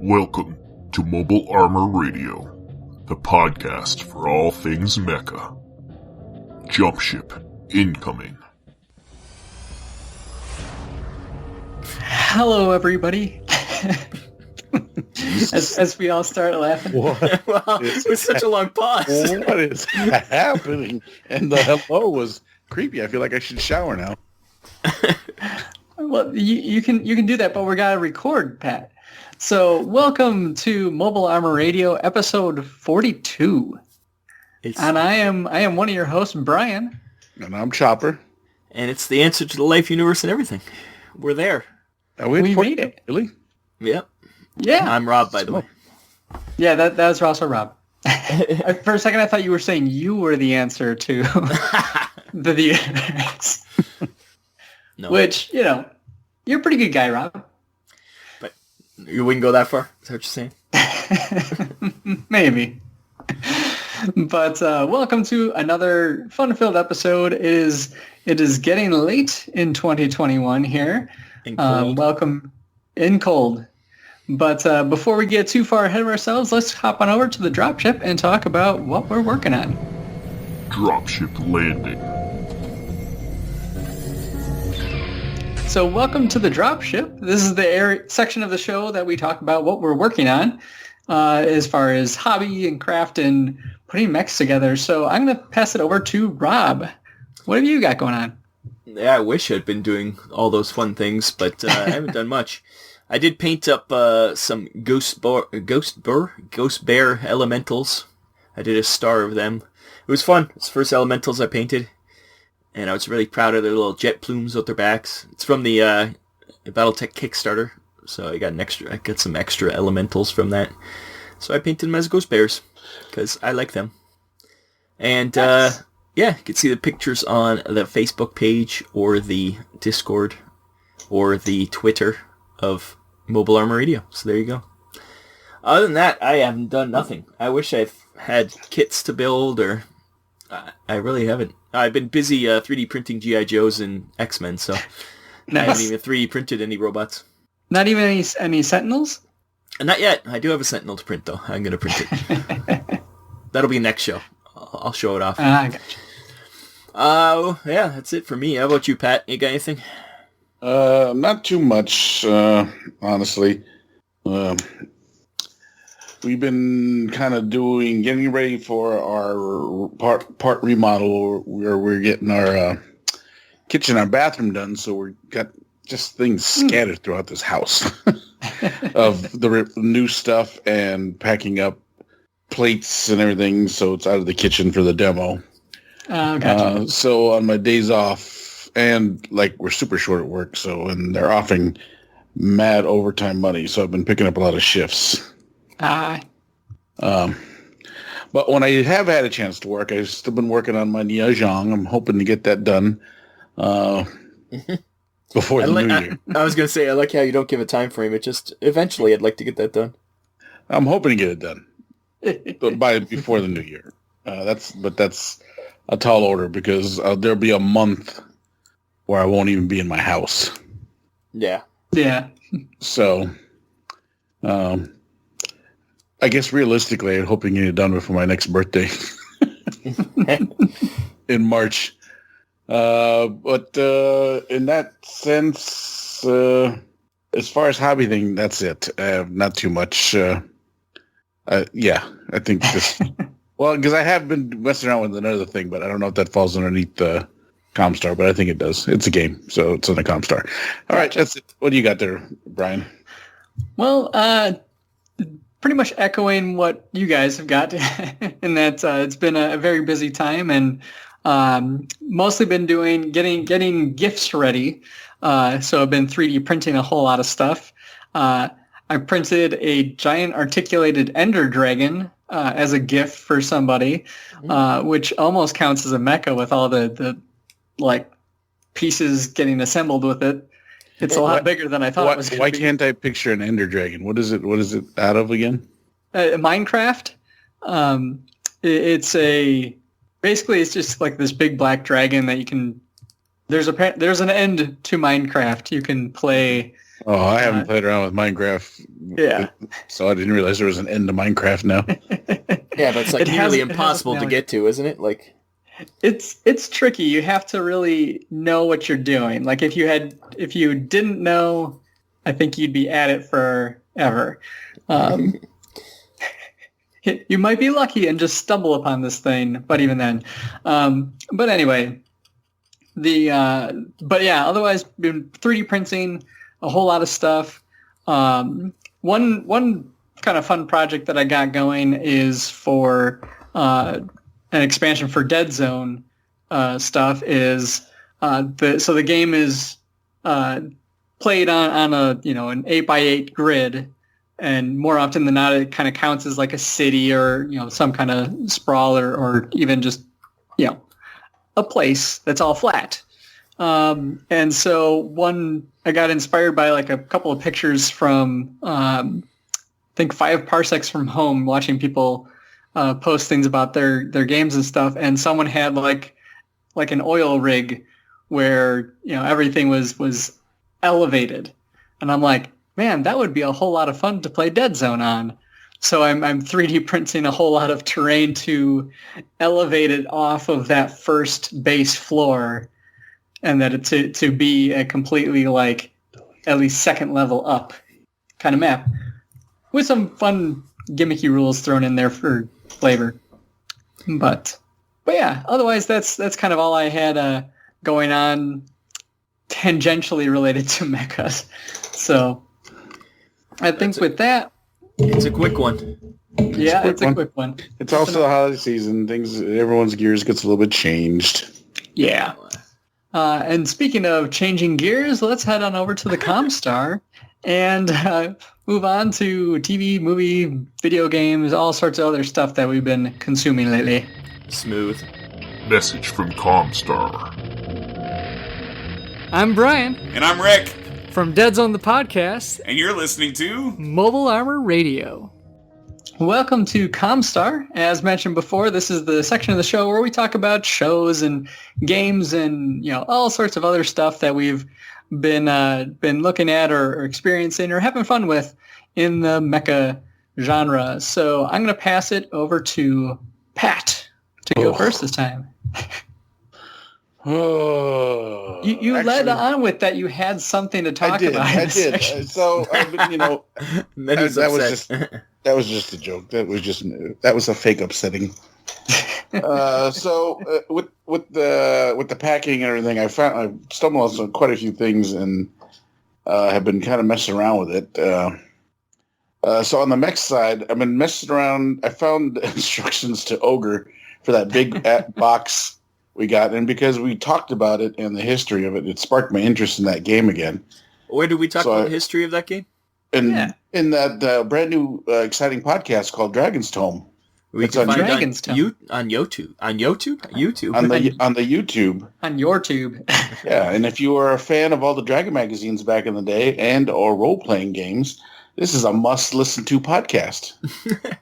Welcome to Mobile Armor Radio, the podcast for all things Mecha. Jumpship incoming. Hello, everybody. as we all start laughing. What? Wow, it was such a long pause. What is happening? And the hello was creepy. I feel like I should shower now. Well, you can do that, but we gotta record, Pat. So, welcome to Mobile Armor Radio, episode 42. And I am one of your hosts, Bryan. And I'm Chopper. And it's the answer to the life, universe, and everything. We're there. We made it. Really? Yep. Yeah. I'm Rob, by the way. Yeah, that was also Rob. For a second, I thought you were saying you were the answer to the universe. No. Which, you're a pretty good guy, Rob. But you wouldn't go that far? Is that what you're saying? Maybe. But welcome to another fun-filled episode. It is getting late in 2021 here. Welcome in cold. But before we get too far ahead of ourselves, let's hop on over to the Dropship and talk about what we're working on. Dropship landing. So welcome to the Dropship. This is the section of the show that we talk about what we're working on as far as hobby and craft and putting mechs together. So I'm going to pass it over to Rob. What have you got going on? Yeah, I wish I'd been doing all those fun things, but I haven't done much. I did paint up some Ghost Bear elementals. I did a star of them. It was fun. It's the first elementals I painted. And I was really proud of their little jet plumes with their backs. It's from the Battletech Kickstarter, so I got some extra elementals from that. So I painted them as Ghost Bears because I like them. And nice. Yeah, you can see the pictures on the Facebook page or the Discord or the Twitter of Mobile Armor Radio. So there you go. Other than that, I haven't done nothing. I wish I had kits to build, or I really haven't. I've been busy 3D printing G.I. Joes and X-Men, so nice. I haven't even 3D printed any robots. Not even any Sentinels? Not yet. I do have a Sentinel to print, though. I'm going to print it. That'll be next show. I'll show it off. I gotcha. Yeah, that's it for me. How about you, Pat? You got anything? Not too much, honestly. We've been kind of getting ready for our part remodel where we're getting our kitchen, our bathroom done. So we've got just things scattered throughout this house of the new stuff and packing up plates and everything. So it's out of the kitchen for the demo. Gotcha. So on my days off, and we're super short at work, and they're offering mad overtime money. So I've been picking up a lot of shifts. But when I have had a chance to work, I've still been working on my Niajong. I'm hoping to get that done before the new year. I was going to say, I like how you don't give a time frame. It just, eventually I'd like to get that done. I'm hoping to get it done before the new year. That's a tall order because there'll be a month where I won't even be in my house. Yeah. Yeah. So, I guess realistically, I'm hoping to get it done before my next birthday in March. But in that sense, as far as hobby thing, that's it. Not too much. Yeah, I think this. Well, because I have been messing around with another thing, but I don't know if that falls underneath the ComStar, but I think it does. It's a game, so it's on the ComStar. All right, that's it. What do you got there, Bryan? Well, pretty much echoing what you guys have got in that it's been a very busy time, and mostly been getting gifts ready. So I've been 3D printing a whole lot of stuff. I printed a giant articulated ender dragon as a gift for somebody, which almost counts as a mecha with all the pieces getting assembled with it. It's a lot bigger than I thought it was going to be. Why can't I picture an ender dragon? What is it out of again? Minecraft. It's just like this big black dragon that you can. There's an end to Minecraft. You can play Oh, I haven't played around with Minecraft. Yeah. So I didn't realize there was an end to Minecraft now. Yeah, but it's like nearly impossible to get to, isn't it? Like, it's tricky. You have to really know what you're doing. Like if you didn't know, I think you'd be at it forever. You might be lucky and just stumble upon this thing, but even then. But anyway, but yeah, otherwise been 3D printing a whole lot of stuff. One kind of fun project that I got going is for an expansion for Dead Zone stuff is so the game is played on a an 8x8 grid, and more often than not it kind of counts as like a city or some kind of sprawl or even just a place that's all flat. And so I got inspired by like a couple of pictures from I think 5 parsecs from home, watching people post things about their games and stuff, and someone had like an oil rig where everything was elevated, and I'm like, man, that would be a whole lot of fun to play Dead Zone on. So I'm 3D printing a whole lot of terrain to elevate it off of that first base floor, and that to be a completely like at least second level up kind of map with some fun gimmicky rules thrown in there for flavor. But yeah, otherwise that's kind of all I had going on tangentially related to mechas. So I think with that, it's a quick one. Yeah, it's a quick one. It's also the holiday season. Everyone's gears gets a little bit changed. Yeah. And speaking of changing gears, let's head on over to the ComStar and move on to TV, movie, video games, all sorts of other stuff that we've been consuming lately. Smooth. Message from ComStar. I'm Bryan. And I'm Rick. From Dead Zone the podcast. And you're listening to Mobile Armor Radio. Welcome to ComStar. As mentioned before, this is the section of the show where we talk about shows and games and all sorts of other stuff that we've been looking at or experiencing or having fun with in the mecha genre. So I'm going to pass it over to Pat to go first this time. Oh, you actually, led on with that. You had something to talk about. I did. So that was just a joke. That was a fake upsetting. So with the packing and everything, I stumbled on quite a few things and have been kind of messing around with it. So on the mech side, I've been messing around. I found instructions to Ogre for that big box we got, and because we talked about it and the history of it, it sparked my interest in that game again. Where did we talk about the history of that game? In that brand new exciting podcast called Dragon's Tome. We can find Dragon's Tome on YouTube. On YouTube? On the YouTube. On your tube. Yeah, and if you were a fan of all the Dragon magazines back in the day and or role-playing games, this is a must-listen-to podcast.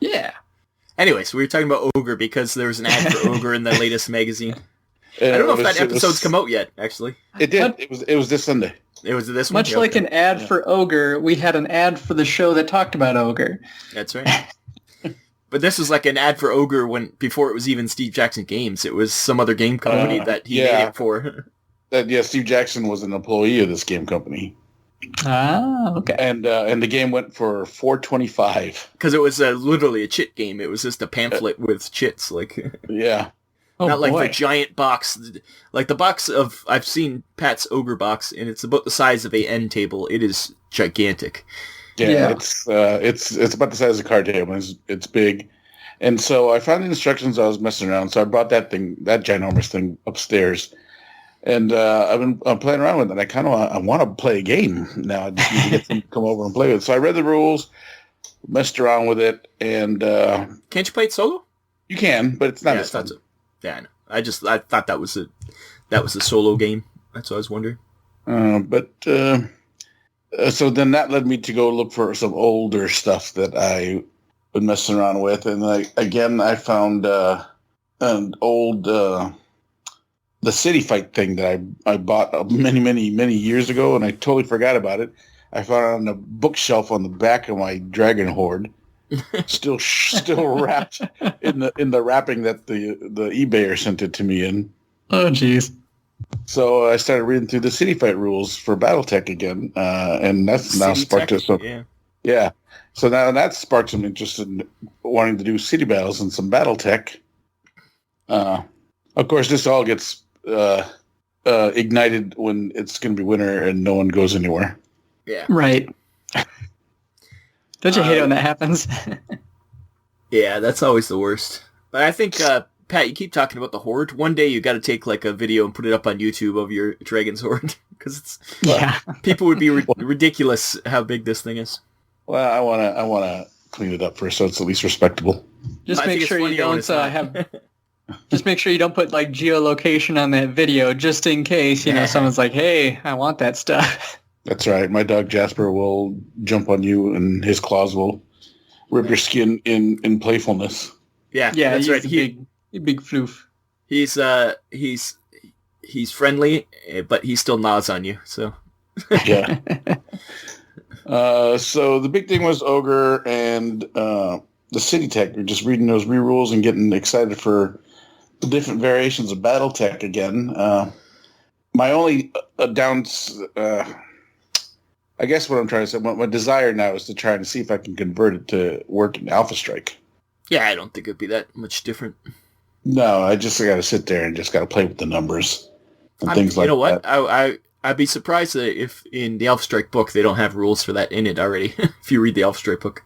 Yeah. Anyway, so we were talking about Ogre because there was an ad for Ogre in the latest magazine. I don't know if that episode's come out yet, actually. It did. It was this Sunday. It was this one? Much like an ad for Ogre, we had an ad for the show that talked about Ogre. That's right. But this was like an ad for Ogre before it was even Steve Jackson Games. It was some other game company that he made it for. Steve Jackson was an employee of this game company. Ah, okay. And the game went for $4.25 because it was literally a chit game. It was just a pamphlet with chits, yeah. Not like the giant box, like the box of I've seen Pat's Ogre box, and it's about the size of a end table. It is gigantic. Yeah. It's about the size of a card table. It's big, and so I found the instructions. I was messing around, so I brought that ginormous thing upstairs. And I've been playing around with it. I want to play a game now. I just need to get them to come over and play with it. So I read the rules, messed around with it, and can't you play it solo? You can, but it's not as fun. Yeah, I know. I thought that was a solo game. That's what I was wondering. So then that led me to go look for some older stuff that I've been messing around with, and I found an old. The City Fight thing that I bought many years ago, and I totally forgot about it. I found it on the bookshelf on the back of my Dragon Horde, still wrapped in the wrapping that the eBayer sent it to me in. Oh, jeez. So I started reading through the City Fight rules for BattleTech again, and that's now sparked it. So yeah. So now that sparked some interest in wanting to do city battles and some BattleTech. Of course, this all gets ignited when it's going to be winter and no one goes anywhere. Yeah. Right. Don't you hate it when that happens? Yeah, that's always the worst. But I think, Pat, you keep talking about the Horde. One day you got to take like a video and put it up on YouTube of your Dragon's Horde because people would be ridiculous how big this thing is. Well, I wanna clean it up first so it's at least respectable. Just make sure you don't Just make sure you don't put like geolocation on that video, just in case someone's like, "Hey, I want that stuff." That's right. My dog Jasper will jump on you, and his claws will rip your skin in playfulness. Yeah, that's right. Big floof. He's friendly, but he still gnaws on you. So yeah. So the big thing was Ogre and the City Tech. We're just reading those re-rules and getting excited for the different variations of BattleTech again. My only I guess what I'm trying to say, my desire now is to try and see if I can convert it to work in Alpha Strike. Yeah, I don't think it'd be that much different. No, I just got to sit there and just got to play with the numbers and things like that. You know what? I'd be surprised if in the Alpha Strike book they don't have rules for that in it already. If you read the Alpha Strike book,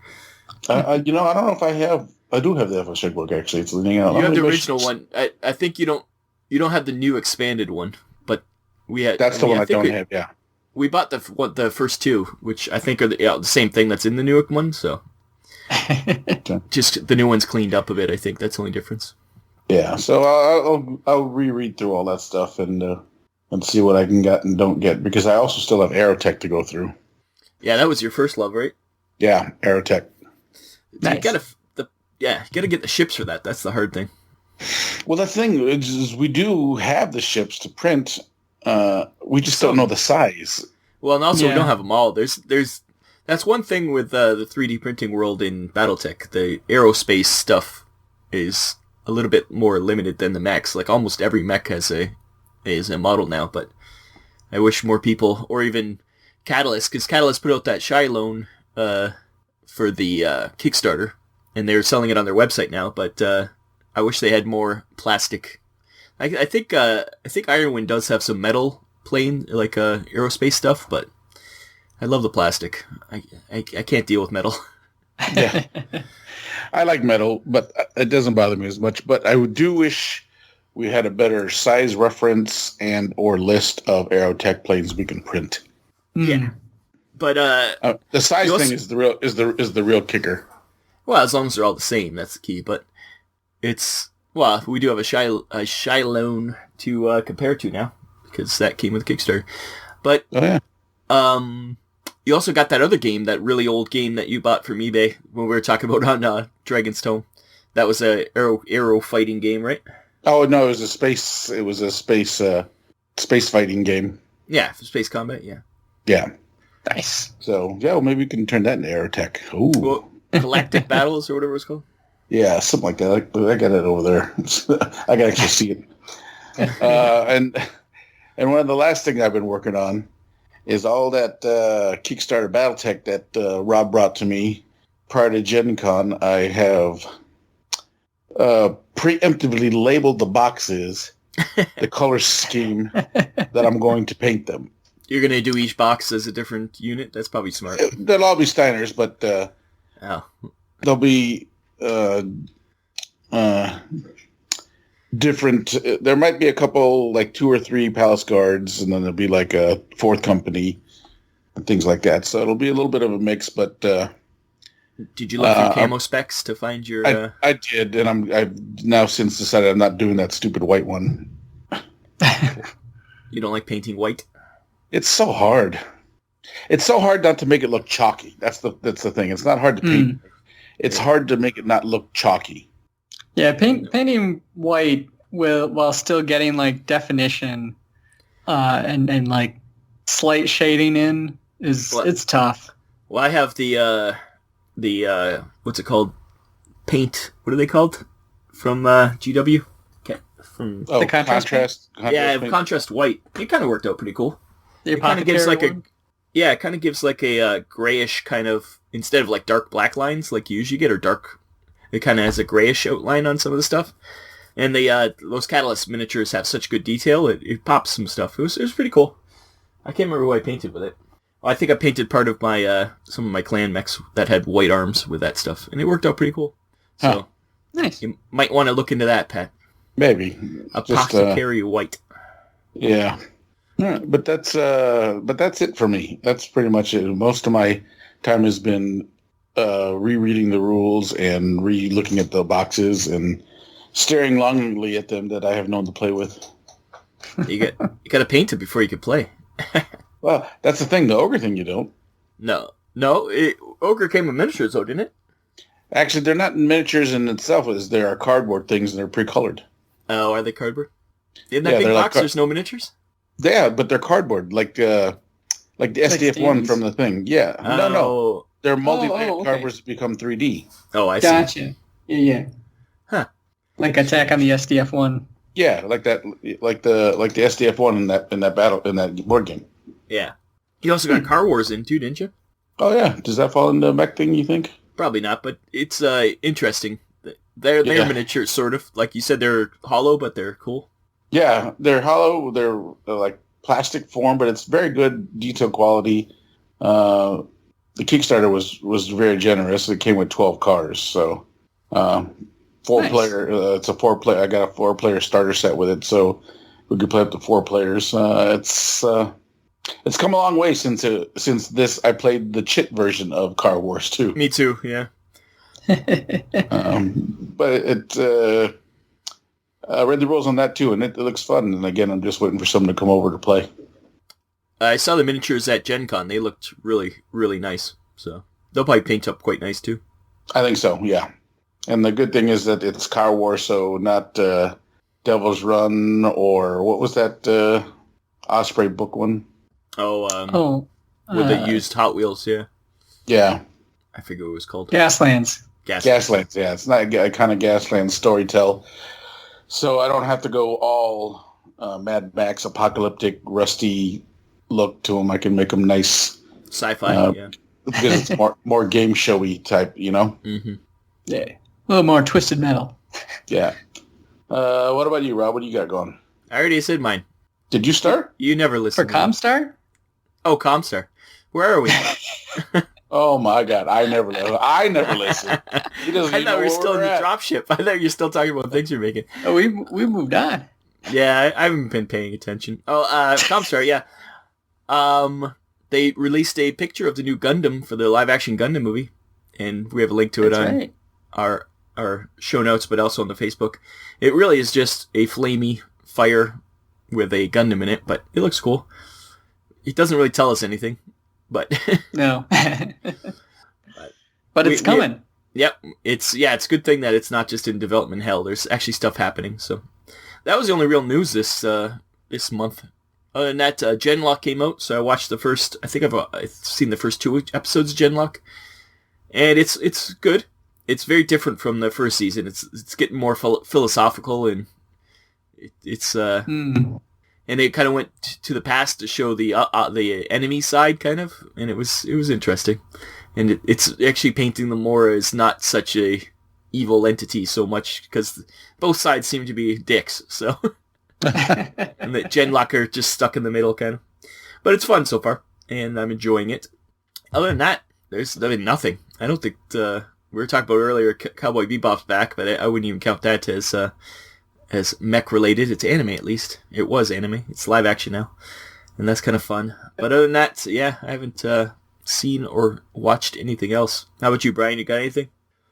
I don't know if I have. I do have the Alpha Strike book actually. It's leaning out. You have the original one. I think you don't have the new expanded one, but we had. That's the one I don't have. Yeah. We bought the first two, which I think are the same thing that's in the new one. So just the new one's cleaned up a bit. I think that's the only difference. Yeah. So I'll reread through all that stuff and see what I can get and don't get, because I also still have Aerotech to go through. Yeah, that was your first love, right? Yeah, Aerotech. Nice. You gotta get the ships for that. That's the hard thing. Well, the thing is we do have the ships to print. We just don't know the size. Well, and also we don't have them all. That's one thing with the 3D printing world in BattleTech. The aerospace stuff is a little bit more limited than the mechs. Like almost every mech has a model now, but I wish more people, or even Catalyst, because Catalyst put out that Shiloh for the Kickstarter, and they're selling it on their website now, but I wish they had more plastic. I think Ironwind does have some metal plane, like aerospace stuff, but I love the plastic. I can't deal with metal. Yeah. I like metal, but it doesn't bother me as much, but I do wish we had a better size reference and or list of Aerotech planes we can print. Yeah, but the size thing is the real kicker. Well, as long as they're all the same, that's the key. But we do have a Shiloh to compare to now, because that came with Kickstarter. But you also got that other game, that really old game that you bought from eBay when we were talking about on Dragon's Tome. That was a aero fighting game, right? Oh no, it was a space fighting game. Yeah, for space combat. Yeah. Yeah. Nice. So well, maybe we can turn that into Aerotech. Ooh. Well, Galactic Battles or whatever it's called. Yeah, something like that. I got it over there. I can actually see it. And one of the last things I've been working on is all that Kickstarter BattleTech that Rob brought to me prior to Gen Con. I have preemptively labeled the boxes, the color scheme that I'm going to paint them. You're going to do each box as a different unit? That's probably smart. They'll all be Steiners, but they'll be different. There might be a couple, like 2 or 3 Palace Guards, and then there'll be like a 4th company and things like that. So it'll be a little bit of a mix, but did you look through camo specs to find your... I did, and I've now since decided I'm not doing that stupid white one. You don't like painting white? It's so hard. It's so hard not to make it look chalky. That's the thing. It's not hard to paint. It's hard to make it not look chalky. Yeah, painting white while still getting like definition and like slight shading in it's tough. Well, I have the what's it called? Paint. What are they called? From GW? From the contrast. Yeah, I have contrast white. It kind of worked out pretty cool. It kind of gives like it kind of gives like a grayish kind of, instead of like dark black lines like you usually get, or dark, it kind of has a grayish outline on some of the stuff. And those Catalyst miniatures have such good detail, it pops some stuff. It was pretty cool. I can't remember what I painted with it. I think I painted part of my some of my clan mechs that had white arms with that stuff, and it worked out pretty cool. So nice. You might want to look into that, Pat. Maybe Apothecary white. Yeah. But that's it for me. That's pretty much it. Most of my time has been rereading the rules and re-looking at the boxes and staring longingly at them that I have known to play with. You got to paint it before you can play. Well, that's the thing. The Ogre thing, you don't. No. Ogre came with miniatures, though, didn't it? Actually, they're not miniatures in itself. There are cardboard things, and they're pre-colored. Oh, are they cardboard? In that big box, there's no miniatures? Yeah, but they're cardboard, like the SDF-1 from the thing. Yeah. Oh. No. They're multi-layered cardboards that become 3D. Oh, I see. Gotcha. Yeah. Huh. Like Attack on the SDF-1. Yeah, like that, like the SDF-1 in that board game. Yeah. You also got Car Wars in too, didn't you? Oh yeah. Does that fall into the mech thing, you think? Probably not, but it's interesting. They're miniatures, sort of. Like you said, they're hollow, but they're cool. Yeah, they're hollow. They're like plastic form, but it's very good detail quality. The Kickstarter was very generous. It came with 12 cars, so 4-player. It's a 4-player. I got a 4-player starter set with it, so we could play up to 4 players. It's come a long way since this. I played the chit version of Car Wars too. Me too. Yeah. But I read the rules on that too, and it looks fun. And again, I'm just waiting for someone to come over to play. I saw the miniatures at Gen Con. They looked really, really nice. So they'll probably paint up quite nice too. I think so. Yeah. And the good thing is that it's Car Wars, so not Devil's Run or what was that Osprey book one? Oh, with the used Hot Wheels, yeah. Yeah. I forget what it was called. Gaslands. Gaslands, yeah. It's not a kind of Gaslands storytell. So I don't have to go all Mad Max, apocalyptic, rusty look to them. I can make them nice. Sci-fi, yeah. Because it's more game showy type, you know? Mm-hmm. Yeah. A little more Twisted Metal. Yeah. What about you, Rob? What do you got going? I already said mine. Did you start? You never listened. For ComStar? Oh, ComStar. Where are we? Oh my God! I never listen. I thought we were still in the Dropship. I thought you were still talking about things you're making. Oh, we moved on. Yeah, I haven't been paying attention. Oh, ComStar, yeah. They released a picture of the new Gundam for the live-action Gundam movie, and we have a link to it on our show notes, but also on the Facebook. It really is just a flamey fire with a Gundam in it, but it looks cool. It doesn't really tell us anything, but no. But it's coming. Yep. It's a good thing that it's not just in development hell. There's actually stuff happening. So that was the only real news this month. Other than that, Genlock came out, so I watched the first. I think I've seen the first 2 episodes of Genlock, and it's good. It's very different from the first season. It's getting more philosophical, and it's and it kind of went to the past to show the enemy side, kind of, and it was interesting, and it's actually painting them more as not such a evil entity so much, because both sides seem to be dicks, so and that Genlock are just stuck in the middle, kind of, but it's fun so far, and I'm enjoying it. Other than that, there's nothing. I don't think we were talking about earlier. Cowboy Bebop's back, but I wouldn't even count that as mech related. It's anime, at least. It was anime. It's live action now, and that's kind of fun. But other than that, yeah, I haven't seen or watched anything else. How about you, Brian? You got anything?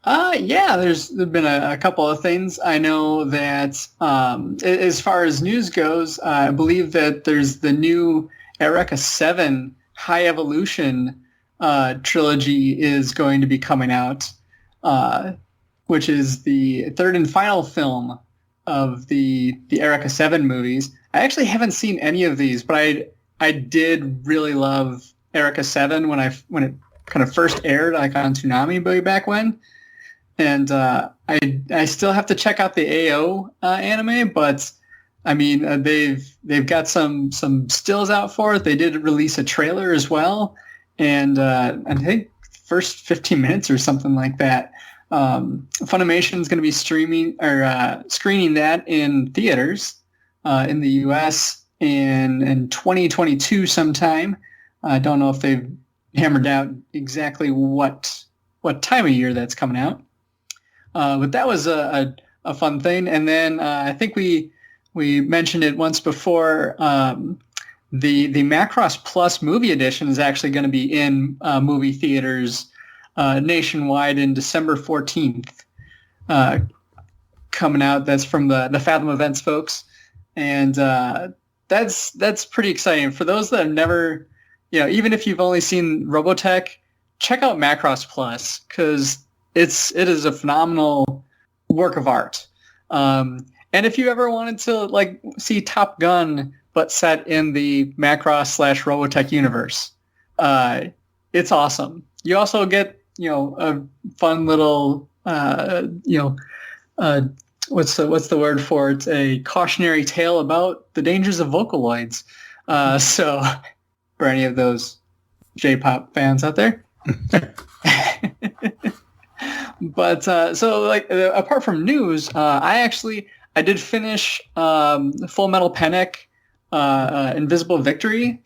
Yeah, there's been a couple of things. I know that as far as news goes, I believe that there's the new Eureka 7 High Evolution trilogy is going to be coming out, which is the third and final film of the Eureka 7 movies. I actually haven't seen any of these, but I did really love Erica 7 when it kind of first aired like on Toonami way back when. And I still have to check out the AO anime, but I mean they've got some stills out for it. They did release a trailer as well, and I think first 15 minutes or something like that. Funimation is going to be screening that in theaters in the U.S. in 2022 sometime. I don't know if they've hammered out exactly what time of year that's coming out. But that was a fun thing. And then I think we mentioned it once before. The Macross Plus movie edition is actually going to be in movie theaters nationwide in December 14th. Coming out. That's from the Fathom Events folks. And that's pretty exciting. For those that have never, even if you've only seen Robotech, check out Macross Plus because it is a phenomenal work of art. And if you ever wanted to see Top Gun but set in the Macross/Robotech universe, it's awesome. You also get a fun little what's the word for it? A cautionary tale about the dangers of Vocaloids. So for any of those J-pop fans out there. But apart from news, I did finish Full Metal Panic Invisible Victory,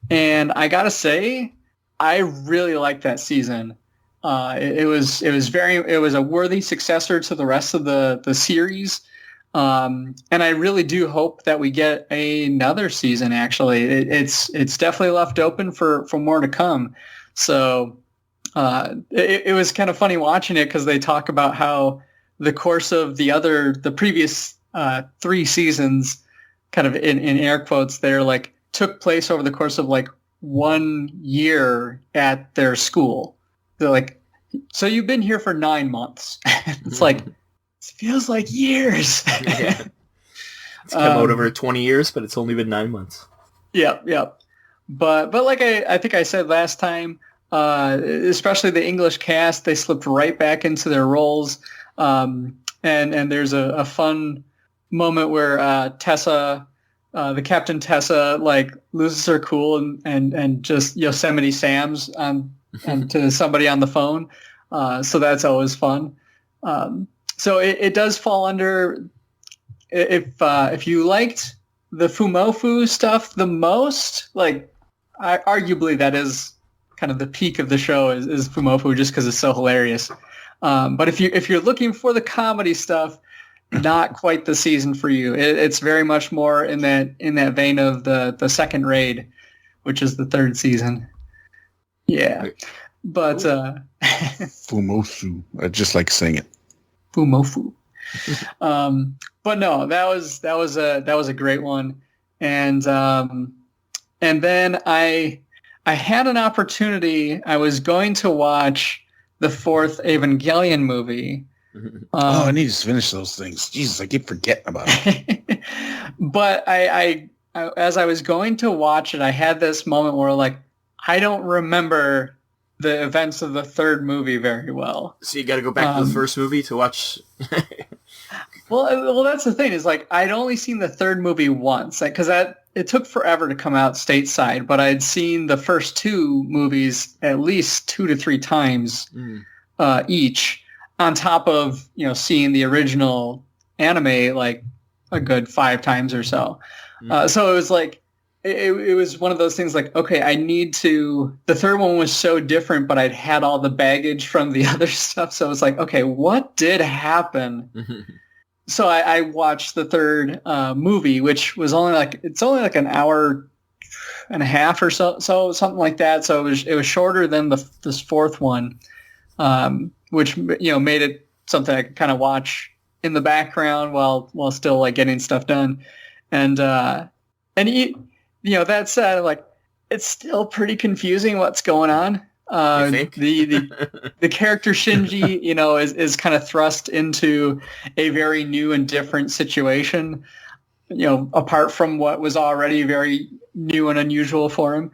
and I gotta say I really liked that season. It was a worthy successor to the rest of the series, and I really do hope that we get another season. Actually, it's definitely left open for more to come. So it was kind of funny watching it because they talk about how the course of the previous 3 seasons, kind of in air quotes, there took place over the course of 1 year at their school. They're like, so you've been here for 9 months. It's it feels like years. Yeah. It's come out over 20 years, but it's only been 9 months. Yep. But like I think I said last time, especially the English cast, they slipped right back into their roles. And there's a fun moment where Tessa, the Captain Tessa, loses her cool and just Yosemite Sam's and to somebody on the phone. So that's always fun. So it does fall under, if you liked the Fumofu stuff the most, arguably that is kind of the peak of the show is Fumofu, just because it's so hilarious. But if you're looking for the comedy stuff, not quite the season for you. It's very much more in that vein of the second raid, which is the 3rd season. Yeah, but Fumofu. I just like saying it. Fumofu. But no, that was a great one, and then I had an opportunity. I was going to watch the 4th Evangelion movie. I need to finish those things. Jesus, I keep forgetting about it. But I as I was going to watch it, I had this moment where I don't remember the events of the 3rd movie very well. So you got to go back to the first movie to watch. Well, that's the thing is I'd only seen the 3rd movie once because it took forever to come out stateside, but I'd seen the first 2 movies at least 2 to 3 times each, on top of seeing the original anime a good 5 times or so. So it was it was one of those things okay, I need to. The 3rd one was so different, but I'd had all the baggage from the other stuff, so it was okay, what did happen? So I watched the 3rd movie, which was only it's only an hour and a half or so something like that. So it was shorter than this 4th one, which made it something I could kind of watch in the background while still getting stuff done. And that said, it's still pretty confusing what's going on. The character Shinji, is kind of thrust into a very new and different situation, apart from what was already very new and unusual for him.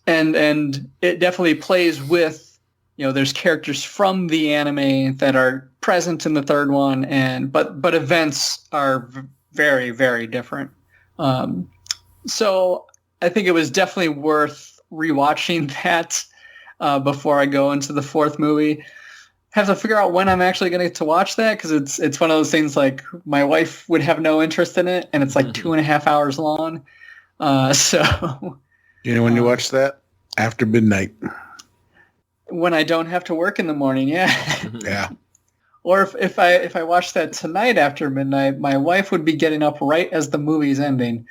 and it definitely plays with, there's characters from the anime that are present in the third one, but events are very, very different. So I think it was definitely worth rewatching that before I go into the fourth movie. Have to figure out when I'm actually going to get to watch that, because it's one of those things like my wife would have no interest in it, and it's like 2.5 hours long. So you know when you watch that? After midnight. When I don't have to work in the morning, yeah. Yeah. Or if I watch that tonight after midnight, my wife would be getting up right as the movie's ending.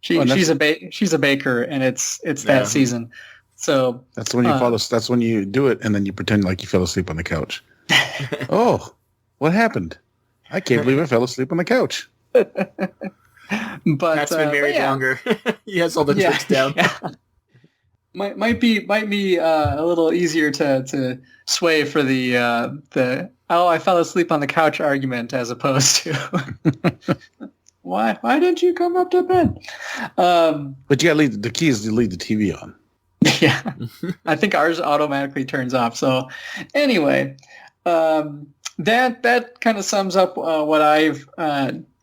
She's a baker, and it's that season. So that's when you that's when you do it, and then you pretend like you fell asleep on the couch. Oh, what happened? I can't believe I fell asleep on the couch. But Pat's been married longer. He has all the tricks down. Yeah. Might be a little easier to sway for the I fell asleep on the couch argument, as opposed to why didn't you come up to bed? But you gotta leave. The key is to leave the TV on. Yeah, I think ours automatically turns off. So anyway, that kind of sums up what I've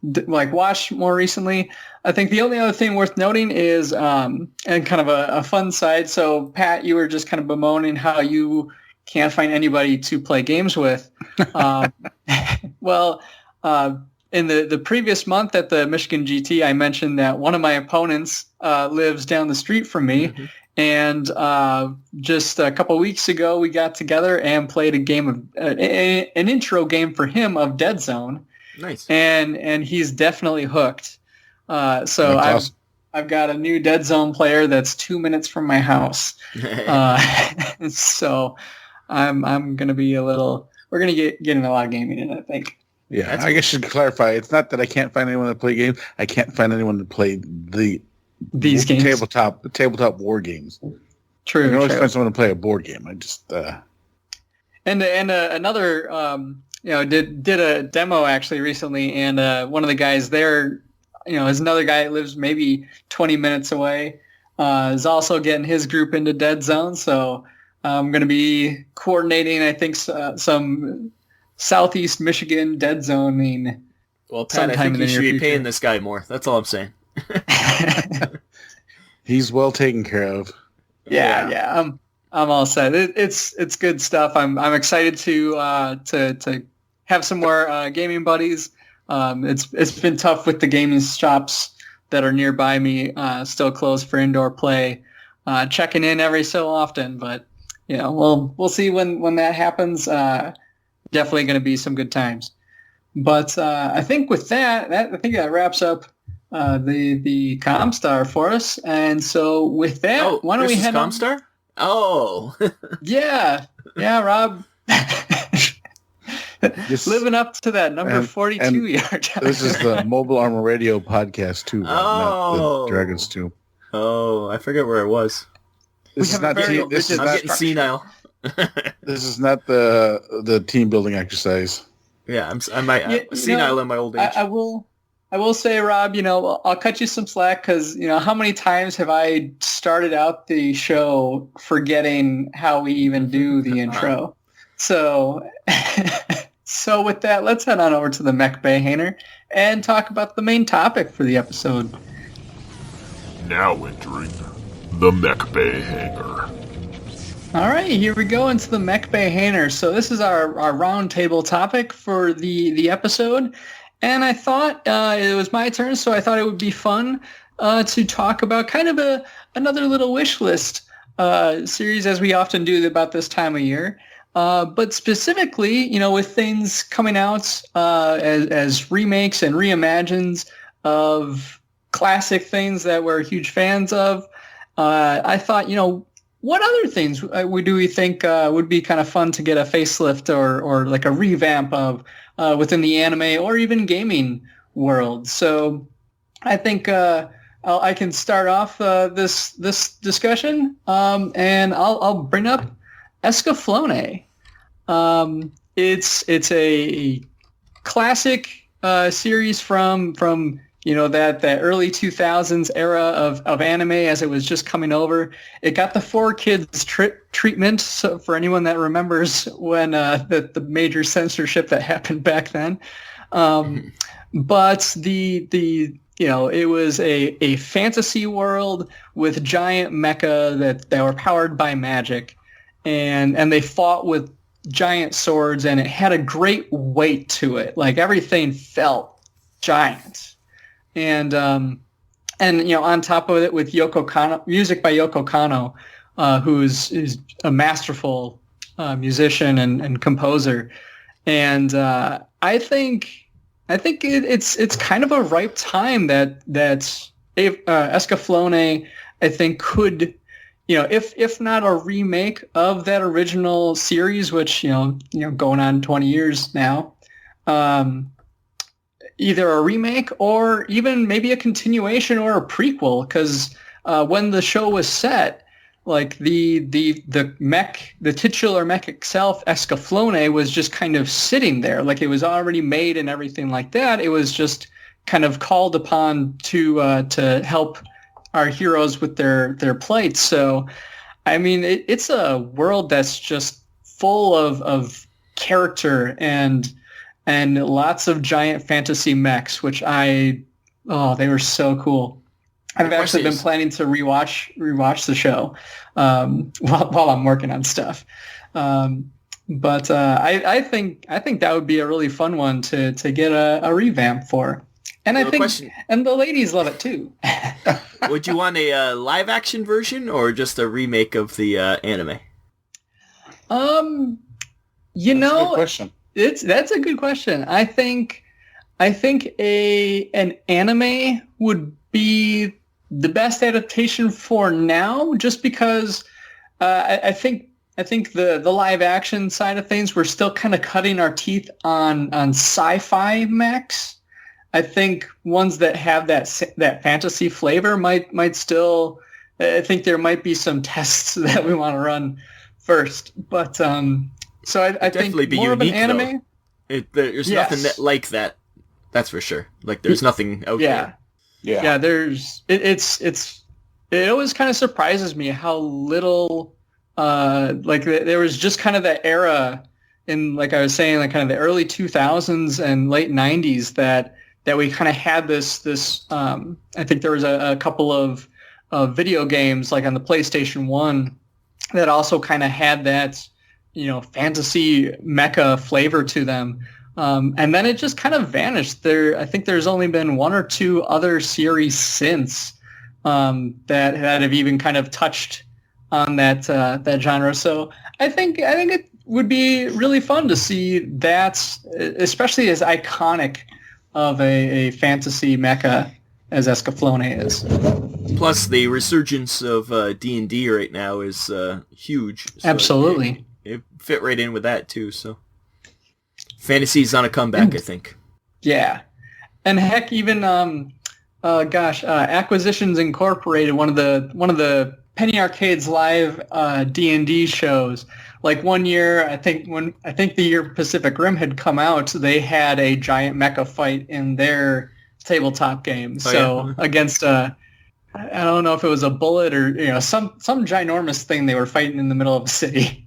watched more recently. I think the only other thing worth noting is, and kind of a fun side. So Pat, you were just kind of bemoaning how you can't find anybody to play games with. Well, in the previous month at the Michigan GT, I mentioned that one of my opponents lives down the street from me. Mm-hmm. And just a couple of weeks ago, we got together and played a game of an intro game for him of Dead Zone. Nice. And he's definitely hooked. So I've got a new Dead Zone player that's 2 minutes from my house. So I'm gonna be we're gonna get in a lot of gaming in, I think. Yeah, I guess you should clarify. It's not that I can't find anyone to play games. I can't find anyone to play these games, tabletop war games. True. You can always find someone to play a board game. I just and another did a demo actually recently, and one of the guys there, is another guy that lives maybe 20 minutes away. Is also getting his group into Dead Zone, so I'm going to be coordinating, I think, some Southeast Michigan Dead Zoning. Well, Pat, I think you should be paying this guy more. That's all I'm saying. He's well taken care of. Yeah. I'm all set. It's good stuff. I'm excited to have some more gaming buddies. It's been tough with the gaming shops that are nearby me still closed for indoor play. Checking in every so often, but we'll see when that happens. Definitely going to be some good times. But I think with that wraps up the ComStar for us. And so with that, why don't we head on? ComStar? Oh. Yeah, Rob. Living up to that number 42 yard. This is the Mobile Armor Radio podcast too, not the Dragons 2. Oh, I forget where I was. This is not I'm getting senile. This is not the team building exercise. Yeah, I'm senile in my old age. I will say, Rob, I'll cut you some slack because, how many times have I started out the show forgetting how we even do the intro? So with that, let's head on over to the MechBay Hanger and talk about the main topic for the episode. Now entering the MechBay Hanger. All right, here we go into the MechBay Hanger. So this is our roundtable topic for the episode. And I thought it was my turn, so I thought it would be fun to talk about kind of another little wish list series, as we often do about this time of year. But specifically, with things coming out as remakes and reimagines of classic things that we're huge fans of, I thought, what other things do we think would be kind of fun to get a facelift or like a revamp of within the anime or even gaming world? So I think I can start off this discussion, and I'll bring up Escaflowne. It's a classic series from that early 2000s era of anime as it was just coming over. It got the 4Kids treatment. So for anyone that remembers when the major censorship that happened back then, but it was a fantasy world with giant mecha that were powered by magic, and they fought with giant swords, and it had a great weight to it. Like everything felt giant, and on top of it with Yoko Kanno, music by Yoko Kanno, who's a masterful musician and composer, and I think it's kind of a ripe time that Escaflowne, I think, could, if not a remake of that original series, which going on 20 years now, either a remake or even maybe a continuation or a prequel, because when the show was set, like the titular mech itself, Escaflowne, was just kind of sitting there. Like it was already made and everything like that. It was just kind of called upon to help our heroes with their plight. So, I mean, it's a world that's just full of character and lots of giant fantasy mechs, which they were so cool. I've actually been planning to rewatch the show while I'm working on stuff. But I think that would be a really fun one to get a revamp for. And I think and the ladies love it too. Would you want a live action version or just a remake of the anime? That's a good question. That's a good question. I think an anime would be the best adaptation for now, just because I think the live action side of things, we're still kind of cutting our teeth on sci-fi mechs. I think ones that have that fantasy flavor might still. I think there might be some tests that we want to run first, but so I think be more unique, of an anime. There's nothing like that. That's for sure. Like there's nothing out there. Yeah. There's it always kind of surprises me how little there was just kind of that era in, like I was saying, like kind of the early 2000s and late 90s that we kind of had this I think there was a couple of video games like on the PlayStation 1 that also kind of had that fantasy mecha flavor to them. And then it just kind of vanished. I think there's only been one or two other series since that have even kind of touched on that genre. So I think it would be really fun to see that, especially as iconic of a fantasy mecha as Escaflowne is. Plus, the resurgence of D&D right now is huge. So absolutely. It fit right in with that too. So fantasy's on a comeback, I think. Yeah, and heck, even Acquisitions Incorporated, one of the Penny Arcade's live D&D shows. Like one year, I think the year Pacific Rim had come out, they had a giant mecha fight in their tabletop game. Against I don't know if it was a bullet or some ginormous thing they were fighting in the middle of a city.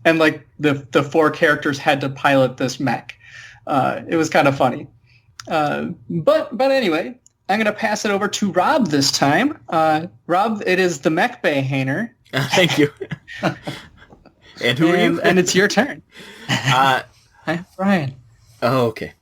And like the four characters had to pilot this mech. It was kind of funny. But anyway, I'm going to pass it over to Rob this time. Rob, it is the MechBay Hanger. Thank you. And who are you? And it's your turn. Hi, Bryan. Oh, okay.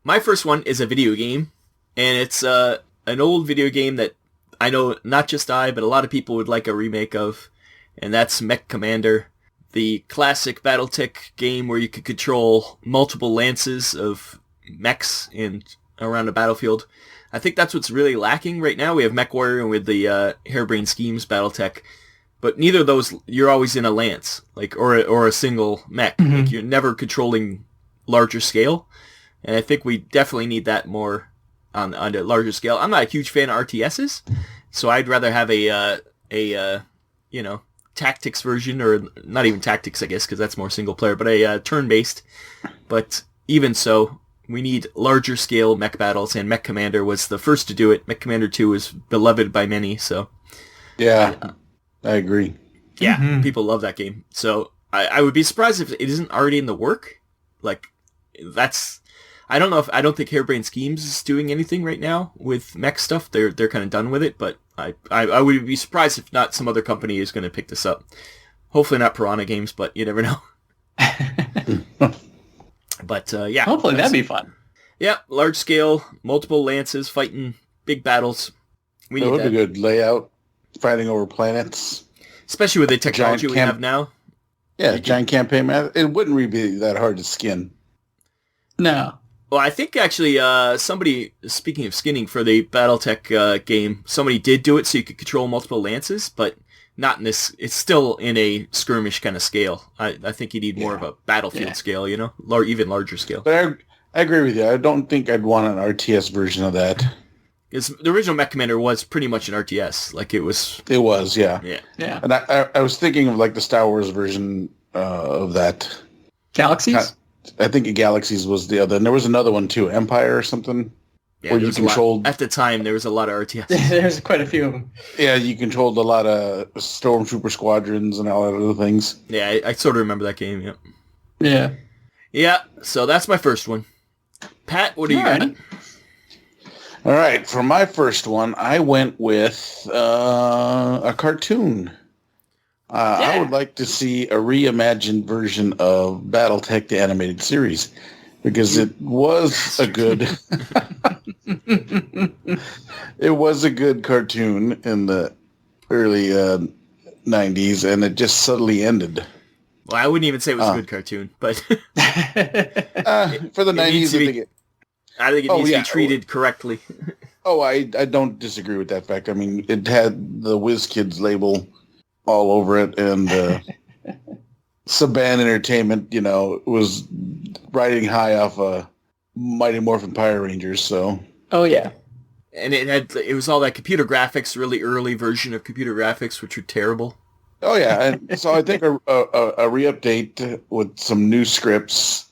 My first one is a video game, and it's an old video game that I know not just I, but a lot of people would like a remake of, and that's Mechcommander, the classic Battletech game where you could control multiple lances of mechs around a battlefield. I think that's what's really lacking right now. We have MechWarrior and with the Harebrained Schemes Battletech, but neither of those, you're always in a lance, or a single mech. Mm-hmm. Like you're never controlling larger scale, and I think we definitely need that more on a larger scale. I'm not a huge fan of RTSs, so I'd rather have a tactics version, or not even tactics, I guess, because that's more single player, but a turn-based. But even so, We need larger scale mech battles, and Mechcommander was the first to do it. Mechcommander 2 is beloved by many, so... Yeah, I agree. Yeah, people love that game. So I would be surprised if it isn't already in the work. Like, that's... I don't think Harebrained Schemes is doing anything right now with mech stuff. They're kind of done with it, but I would be surprised if not some other company is going to pick this up. Hopefully not Piranha Games, but you never know. But yeah. Hopefully that'd be fun. Yeah, large scale, multiple lances fighting big battles. That would be good. Layout, fighting over planets. Especially with the technology we have now. Yeah, giant campaign map. It wouldn't really be that hard to skin. No. Well, I think actually somebody, speaking of skinning for the Battletech game, somebody did do it so you could control multiple lances, but not in this. It's still in a skirmish kind of scale. I think you need more of a battlefield scale, you know, even larger scale. But I agree with you. I don't think I'd want an RTS version of that. Because the original Mechcommander was pretty much an RTS. Like, it was... It was, yeah. Yeah. And I was thinking of, like, the Star Wars version of that. Galaxies? I think Galaxies was the other. And there was another one, too. Empire or something? Yeah, where you controlled... At the time, there was a lot of RTS. There's quite a few of them. Yeah, you controlled a lot of Stormtrooper squadrons and all that other things. Yeah, I sort of remember that game, yeah. Yeah. Yeah, so that's my first one. Pat, what do you got? All right, for my first one, I went with a cartoon. I would like to see a reimagined version of Battletech, the animated series, because it was a good... it was a good cartoon in the early 90s, and it just suddenly ended. Well, I wouldn't even say it was a good cartoon, but... for the 90s, I think it needs to be treated correctly. I don't disagree with that fact. I mean, it had the Whiz Kids label all over it, and Saban Entertainment, you know, was riding high off Mighty Morphin Power Rangers, so... Oh, yeah. And it was all that computer graphics, really early version of computer graphics, which were terrible. Oh, yeah. And so I think a re-update with some new scripts.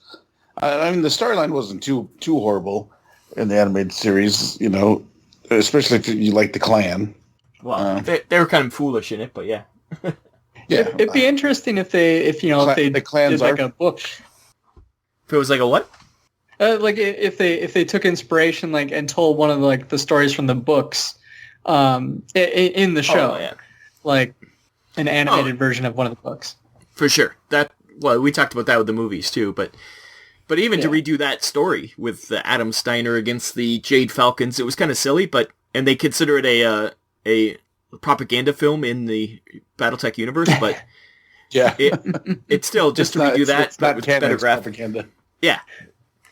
I mean, the storyline wasn't too horrible in the animated series, you know, especially if you like the Clan. Well, they were kind of foolish in it, but yeah. Yeah. It'd be interesting if they the clans did like a book. If it was like a what? Like if they took inspiration like and told one of like the stories from the books in the show, like an animated version of one of the books. For sure. We talked about that with the movies too, but even to redo that story with Adam Steiner against the Jade Falcons, it was kind of silly, and they consider it a propaganda film in the Battletech universe, but it's still just to redo that, but with better propaganda. Yeah.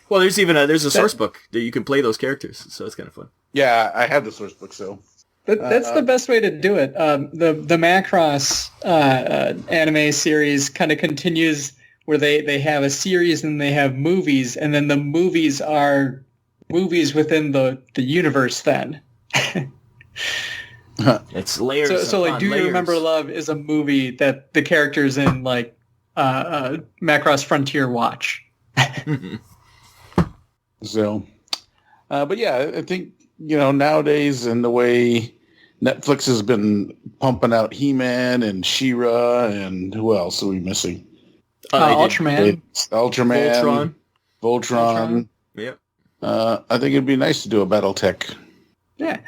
Well, there's even a source book that you can play those characters, so it's kind of fun. Yeah, I have the source book, so... That's the best way to do it. The Macross anime series kind of continues where they have a series and they have movies, and then the movies are movies within the universe then. It's layers. So like, Do layers. You Remember Love is a movie that the characters in like Macross Frontier watch. So, but yeah, I think, you know, nowadays and the way Netflix has been pumping out He-Man and She-Ra and who else are we missing? Ultraman. Voltron. Yep. I think it'd be nice to do a Battletech. Yeah.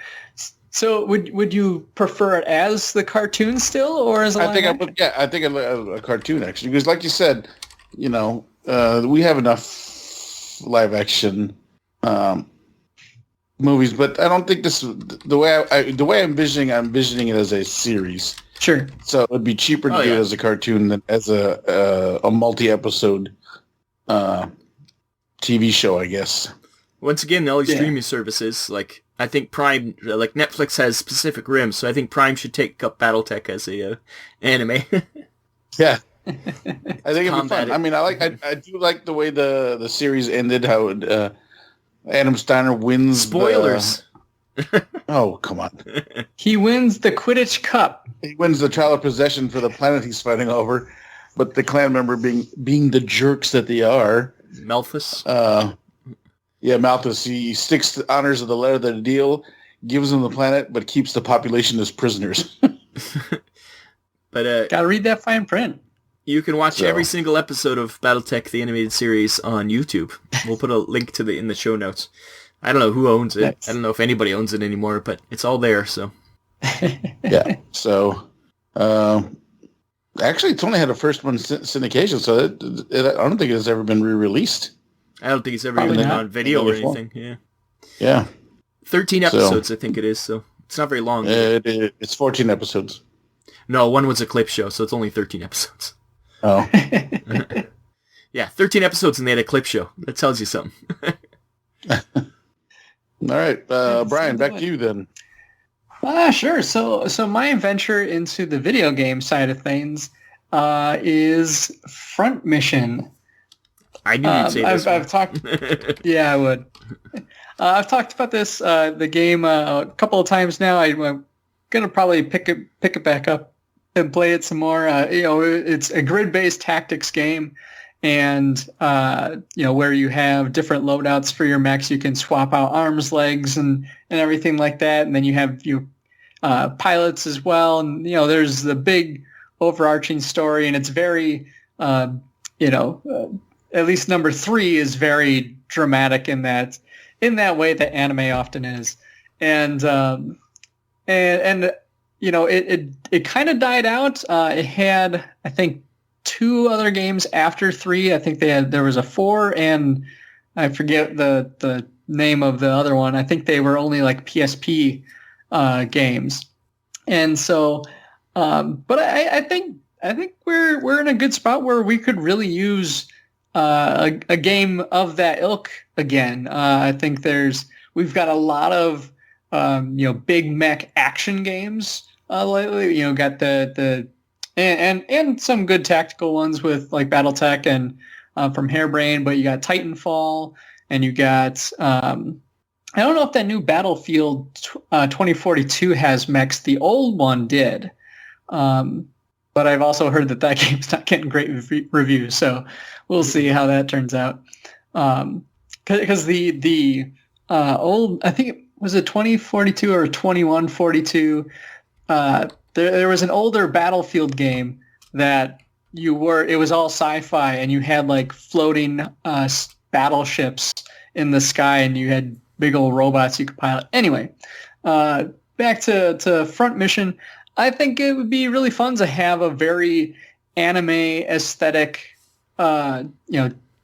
So would you prefer it as the cartoon still, or as a live action? I think a cartoon actually, because like you said, you know, we have enough live action movies, but I don't think this the way I'm envisioning it as a series. Sure. So it'd be cheaper to do it as a cartoon than as a multi-episode TV show, I guess. Once again, all these streaming services, like I think Prime, like Netflix has Pacific Rim, so I think Prime should take up Battletech as a anime. Yeah. I think it'd be fun. I mean, I do like the way the series ended, how Adam Steiner wins. Spoilers. Oh, come on. He wins the Quidditch Cup. He wins the trial of possession for the planet he's fighting over, but the clan member being the jerks that they are. Malthus. Yeah, Malthus. He sticks to honors of the letter of the deal, gives them the planet, but keeps the population as prisoners. But gotta read that fine print. You can watch every single episode of Battletech, the animated series, on YouTube. We'll put a link to in the show notes. I don't know who owns it. Nice. I don't know if anybody owns it anymore, but it's all there. So yeah. So actually, it's only had a first one syndication, so I don't think it's ever been re-released. I don't think it's ever even been on video or anything. Yeah. Yeah. 13 episodes, I think it is. So it's not very long. It's 14 episodes. No, one was a clip show, so it's only 13 episodes. Oh. Yeah, 13 episodes and they had a clip show. That tells you something. All right, Bryan, back to you then. Sure. So my venture into the video game side of things is Front Mission. I knew you'd say this. I've talked. Yeah, I would. I've talked about this the game a couple of times now. I'm gonna probably pick it back up and play it some more. It's a grid-based tactics game. And, where you have different loadouts for your mechs, you can swap out arms, legs, and everything like that. And then you have your pilots as well. And, there's the big overarching story. And it's very, at least number 3 is very dramatic in that way that anime often is. And it kind of died out. It had, I think, 2 other games after 3. I think there was a 4, and I forget the name of the other one. I think they were only like PSP games. And so, but I think we're in a good spot where we could really use a game of that ilk again. I think we've got a lot of big mech action games lately. Got the and some good tactical ones with like Battletech and from Hairbrain, but you got Titanfall and you got I don't know if that new Battlefield 2042 has mechs. The old one did, but I've also heard that game's not getting great reviews. So we'll see how that turns out. Because the old, I think was it 2042 or 2142. There was an older Battlefield game that it was all sci-fi, and you had like floating battleships in the sky, and you had big old robots you could pilot. Anyway, back to Front Mission. I think it would be really fun to have a very anime aesthetic,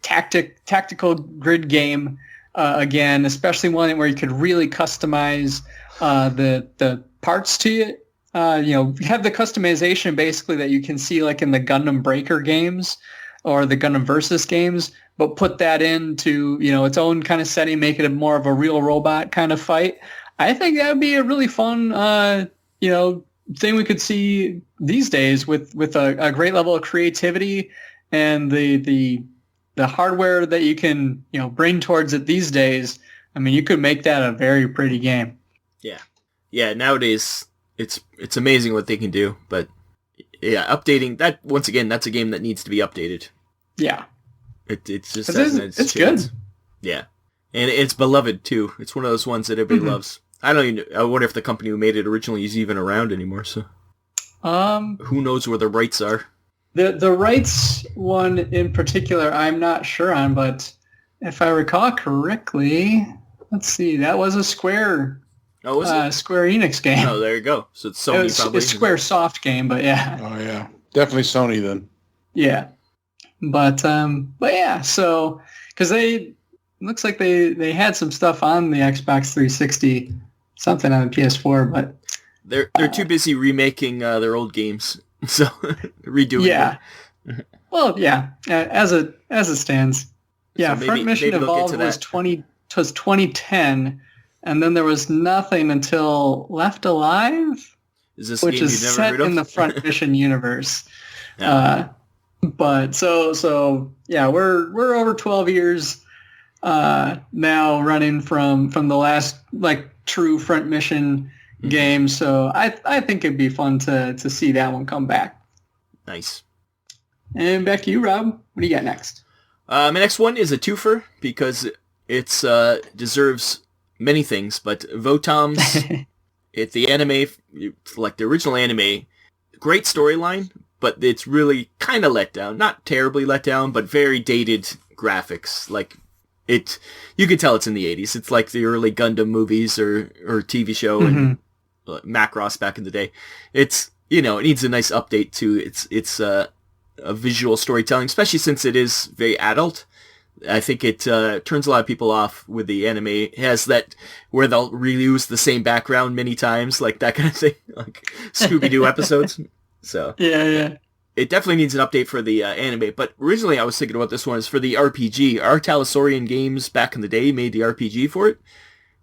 tactical grid game again, especially one where you could really customize the parts to it. Have the customization basically that you can see like in the Gundam Breaker games or the Gundam Versus games, but put that into, its own kind of setting, make it more of a real robot kind of fight. I think that would be a really fun, thing we could see these days with a great level of creativity and the hardware that you can, bring towards it these days. I mean, you could make that a very pretty game. Yeah. Yeah. Nowadays, it's amazing what they can do, but yeah, updating that once again, that's a game that needs to be updated. Yeah, it's just it's good. Yeah, and it's beloved too. It's one of those ones that everybody loves. I wonder if the company who made it originally is even around anymore. So, who knows where the rights are? The rights one in particular, I'm not sure on, but if I recall correctly, let's see, that was a Square. Oh, was it? Square Enix game. Oh, there you go. So it's Sony probably. It's Square Soft game, but yeah. Oh yeah, definitely Sony then. Yeah, but yeah. So because looks like they had some stuff on the Xbox 360, something on the PS4, but they're too busy remaking their old games, so redoing. Yeah. Well, yeah. As it stands, yeah. So Front Mission Evolved was 2010. And then there was nothing until Left Alive, which is set in the Front Mission universe. Yeah. But so yeah, we're over 12 years now running from the last like true Front Mission game. So I think it'd be fun to see that one come back. Nice. And back to you, Rob. What do you got next? My next one is a twofer because It's deserves many things, but VOTOMS, the anime, like the original anime, great storyline, but it's really kind of let down. Not terribly let down, but very dated graphics. Like you could tell it's in the 80s. It's like the early Gundam movies or TV show and Macross back in the day. It's, it needs a nice update to its a visual storytelling, especially since it is very adult. I think it turns a lot of people off with the anime. It has that where they'll reuse the same background many times, like that kind of thing, like Scooby-Doo episodes. So yeah. It definitely needs an update for the anime. But originally I was thinking about this one is for the RPG. Our Talasaurian games back in the day made the RPG for it.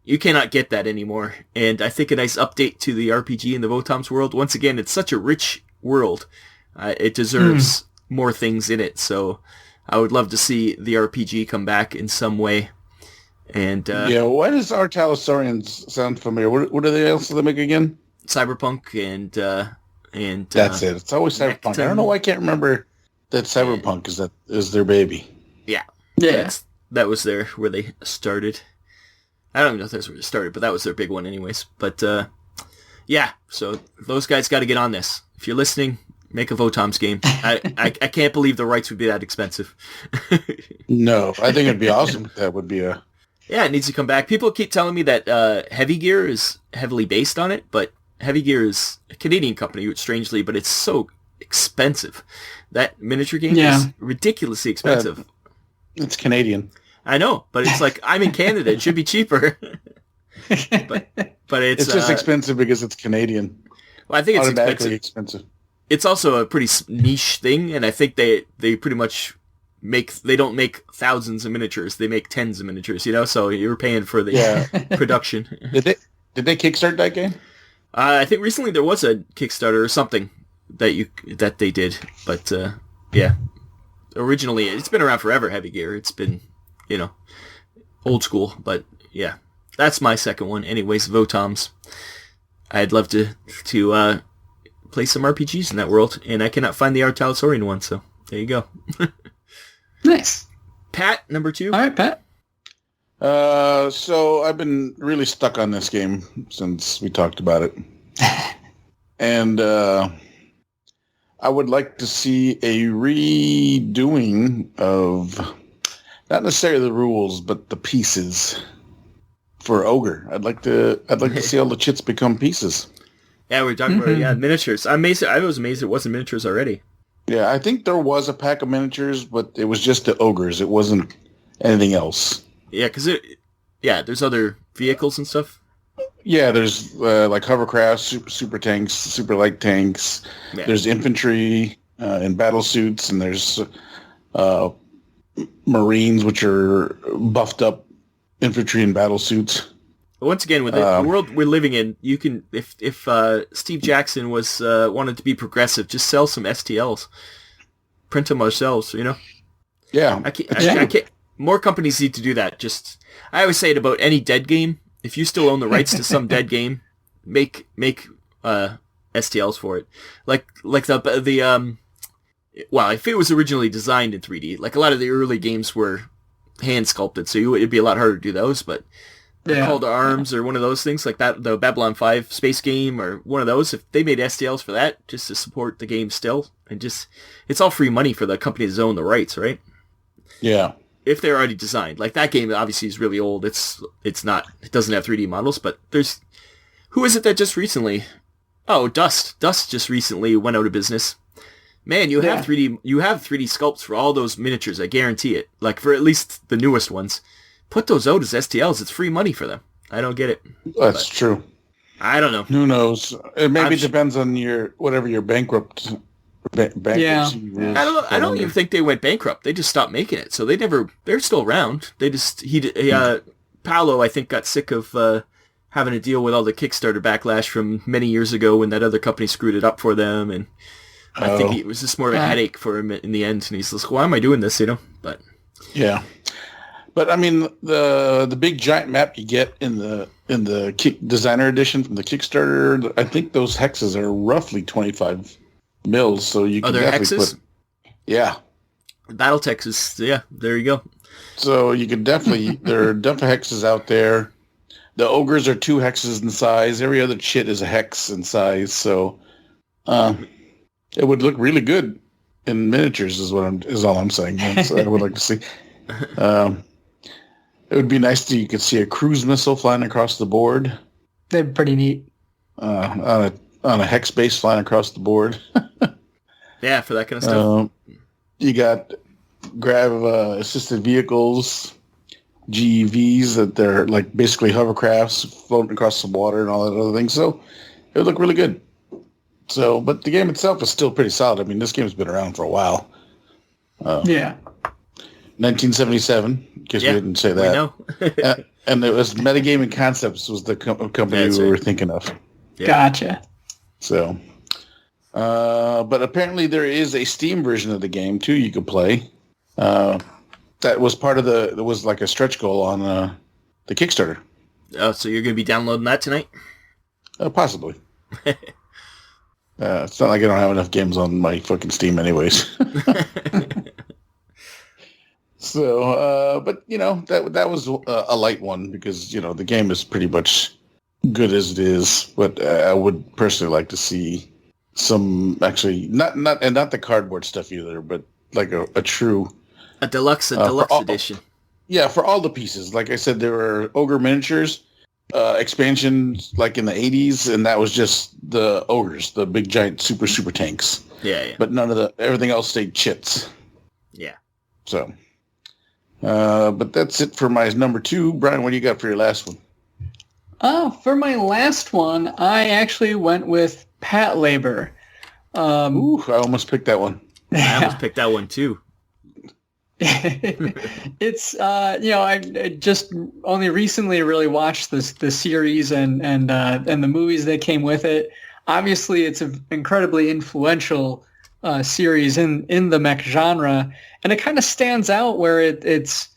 You cannot get that anymore. And I think a nice update to the RPG in the VOTOMS world. Once again, it's such a rich world. It deserves more things in it. So I would love to see the RPG come back in some way. And why does our Talasaurians sound familiar? What are they else they make again? Cyberpunk and that's it. It's always Cyberpunk. I don't know why I can't remember that Cyberpunk is their baby. Yeah. Yeah. That was where they started. I don't even know if that's where they started, but that was their big one anyways. But so those guys got to get on this. If you're listening, make a VOTOMS game. I can't believe the rights would be that expensive. No, I think it'd be awesome. That would be a... Yeah, it needs to come back. People keep telling me that Heavy Gear is heavily based on it, but Heavy Gear is a Canadian company, strangely, but it's so expensive. That miniature game is ridiculously expensive. It's Canadian. I know, but it's like, I'm in Canada. It should be cheaper. but it's just expensive because it's Canadian. Well, I think it's expensive. It's also a pretty niche thing, and I think they pretty much they don't make thousands of miniatures. They make tens of miniatures, so you're paying for the production. Did they kickstart that game? I think recently there was a Kickstarter or something that they did, but originally it's been around forever. Heavy Gear, it's been old school, but yeah, that's my second one. Anyways, VOTOMS. I'd love to play some RPGs in that world, and I cannot find the Artalosaurian one, so there you go. Nice. Pat, number 2. All right, Pat. So I've been really stuck on this game since we talked about it. And I would like to see a redoing of not necessarily the rules, but the pieces for Ogre. I'd like to see all the chits become pieces. Yeah, we're talking about miniatures. I was amazed it wasn't miniatures already. Yeah, I think there was a pack of miniatures, but it was just the ogres. It wasn't anything else. Yeah, because there's other vehicles and stuff. Yeah, there's like hovercrafts, super tanks, super light tanks. Yeah. There's infantry in battle suits, and there's Marines, which are buffed up infantry in battle suits. Once again, with the world we're living in, you can if Steve Jackson was wanted to be progressive, just sell some STLs, print them ourselves. Yeah, I can't. More companies need to do that. I always say it about any dead game. If you still own the rights to some dead game, make STLs for it. Like the if it was originally designed in 3D, like a lot of the early games were hand sculpted, so it'd be a lot harder to do those. But Call to Arms or one of those things like that, the Babylon 5 space game or one of those, if they made STLs for that, just to support the game still, and it's all free money for the companies that own the rights, right? Yeah. If they're already designed. Like that game obviously is really old. It doesn't have 3D models, but who is it that just recently? Oh, Dust. Dust just recently went out of business. Man, you have 3D sculpts for all those miniatures, I guarantee it. Like for at least the newest ones. Put those out as STLs. It's free money for them. I don't get it. That's true. I don't know. Who knows? It maybe depends on your bankrupt. Yeah. I don't even think they went bankrupt. They just stopped making it. So they're still around. They just Paolo, I think, got sick of having to deal with all the Kickstarter backlash from many years ago when that other company screwed it up for them, and I think it was just more of a headache for him in the end. And he's like, "Why am I doing this?" But yeah. But I mean, the big giant map you get in the designer edition from the Kickstarter, I think those hexes are roughly 25 mils. So you can definitely hexes? Yeah. Battletech is there you go. So you could definitely, there are definitely hexes out there. The ogres are 2 hexes in size. Every other chit is a hex in size. So it would look really good in miniatures is all I'm saying. That's what I would like to see. It would be nice you could see a cruise missile flying across the board. They're pretty neat. On a hex base flying across the board. Yeah, for that kind of stuff. You got assisted vehicles, GEVs, that they're like basically hovercrafts floating across the water and all that other things. So it would look really good. So, but the game itself is still pretty solid. I mean, this game's been around for a while. Yeah. 1977, in case we didn't say that. We know. And it was Metagaming Concepts was the company we were thinking of. Yeah. Gotcha. So, but apparently there is a Steam version of the game too you could play. That was part of there was like a stretch goal on the Kickstarter. Oh, so you're going to be downloading that tonight? Possibly. It's not like I don't have enough games on my fucking Steam anyways. So, but that was a light one because the game is pretty much good as it is. But I would personally like to see some actually not the cardboard stuff either, but like a true deluxe edition. Yeah, for all the pieces. Like I said, there were Ogre miniatures expansions like in the 80s, and that was just the ogres, the big giant super tanks. Yeah. But everything else stayed chits. Yeah. So, but that's it for my number 2. Brian, what do you got for your last one? For my last one, I actually went with Patlabor. Ooh, I almost picked that one. I almost picked that one too. It's I just only recently really watched the series and the movies that came with it. Obviously, it's an incredibly influential series in the mech genre, and it kind of stands out where it's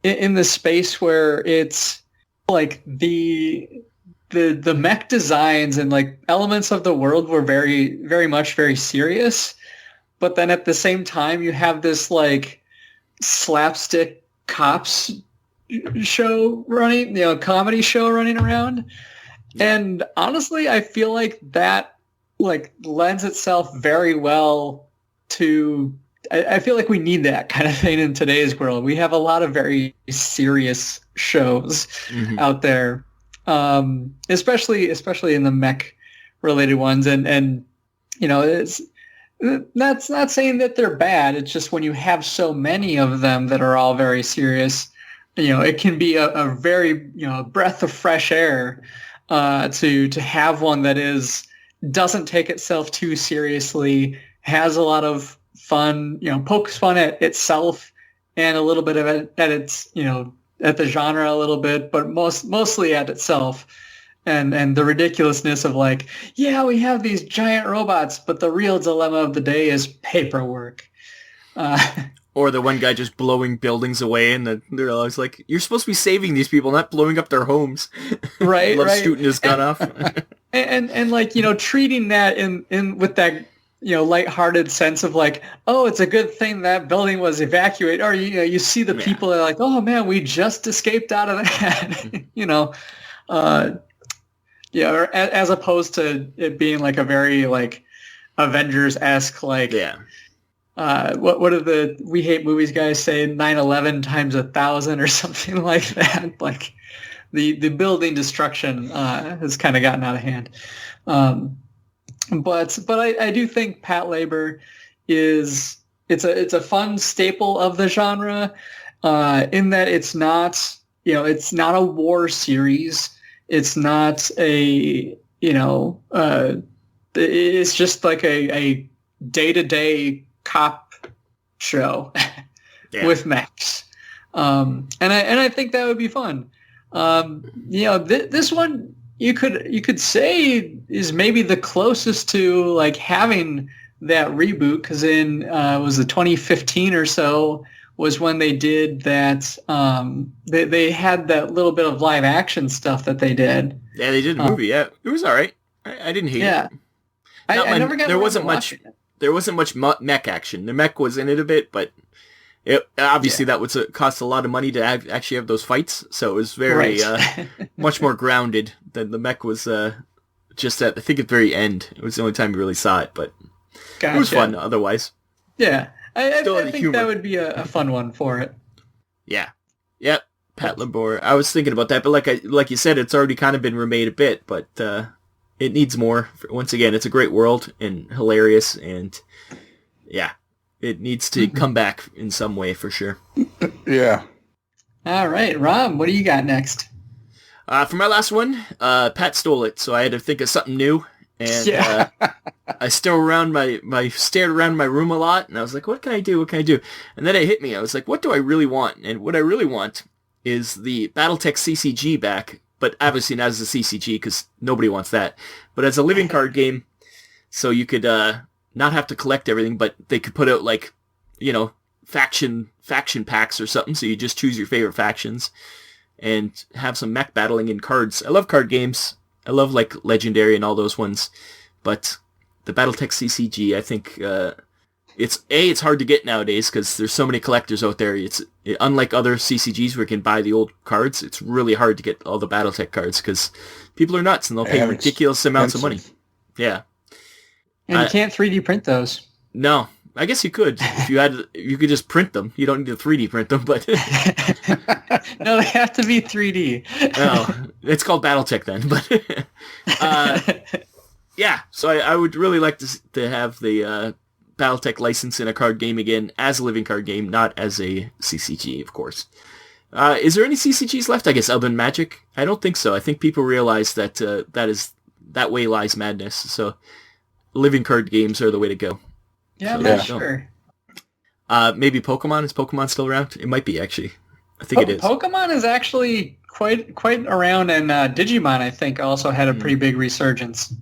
in the space where it's like the mech designs and like elements of the world were very, very much very serious, but then at the same time you have this like slapstick cops show running, comedy show running around. And honestly, I feel like that like lends itself very well to, I feel like we need that kind of thing in today's world. We have a lot of very serious shows out there, especially in the mech related ones. And that's not saying that they're bad. It's just when you have so many of them that are all very serious, it can be a very, breath of fresh air to have one that doesn't take itself too seriously, has a lot of fun, pokes fun at itself and a little bit of it at its, at the genre a little bit, but mostly at itself. And the ridiculousness of like, yeah, we have these giant robots, but the real dilemma of the day is paperwork. Or the one guy just blowing buildings away, and they're always like, you're supposed to be saving these people, not blowing up their homes. Right, Loves shooting his gun off. and like, treating that in with that, lighthearted sense of like, oh, it's a good thing that building was evacuated. Or, you see the people that are like, oh man, we just escaped out of that, yeah, or as opposed to it being like a very like Avengers-esque like what do the We Hate Movies guys say, 9/11 times 1,000 or something like that. Like the building destruction has kind of gotten out of hand. But I do think Patlabor it's a fun staple of the genre in that it's not a war series. It's not a, it's just like a day-to-day cop show with mechs. And I think that would be fun. This one you could say is maybe the closest to like having that reboot, because was it 2015 or so was when they did that. They had that little bit of live action stuff that they did. Yeah, they did a movie. Yeah, it was all right. I didn't hate it. I never got. There wasn't much. There wasn't much mech action. The mech was in it a bit, but Obviously that would cost a lot of money to actually have those fights, so it was very much more grounded than the mech was. Just at, I think, at the very end. It was the only time you really saw it, but It was fun otherwise. Yeah, I think that would be a fun one for it. Yeah. Yep. Patlabor. I was thinking about that, but like you said, it's already kind of been remade a bit, but it needs more. Once again, it's a great world and hilarious, and yeah, it needs to come back in some way for sure. Yeah. All right, Rob, what do you got next? For my last one, Pat stole it, so I had to think of something new. And I stared around my room a lot, and I was like, what can I do? And then it hit me. I was like, what do I really want? And what I really want is the Battletech CCG back, but obviously not as a CCG, because nobody wants that. But as a living card game, so you could not have to collect everything, but they could put out, like, faction packs or something, so you just choose your favorite factions. And have some mech battling in cards. I love card games. I love, like, Legendary and all those ones. But the Battletech CCG, I think, it's hard to get nowadays because there's so many collectors out there. Unlike other CCGs where you can buy the old cards, it's really hard to get all the Battletech cards because people are nuts and they'll pay ridiculous amounts of money. Yeah. And you can't 3D print those. No. I guess you could. You could just print them. You don't need to 3D print them, but... No, they have to be 3D. Oh, it's called Battletech then, but... yeah, so I would really like to have the Battletech license in a card game again as a living card game, not as a CCG, of course. Is there any CCGs left, I guess, other than Magic? I don't think so. I think people realize that that way lies madness, so living card games are the way to go. Yeah, I'm not sure. Maybe Pokemon. Is Pokemon still around? It might be, actually. I think it is. Pokemon is actually quite around, and Digimon, I think, also had a pretty big resurgence.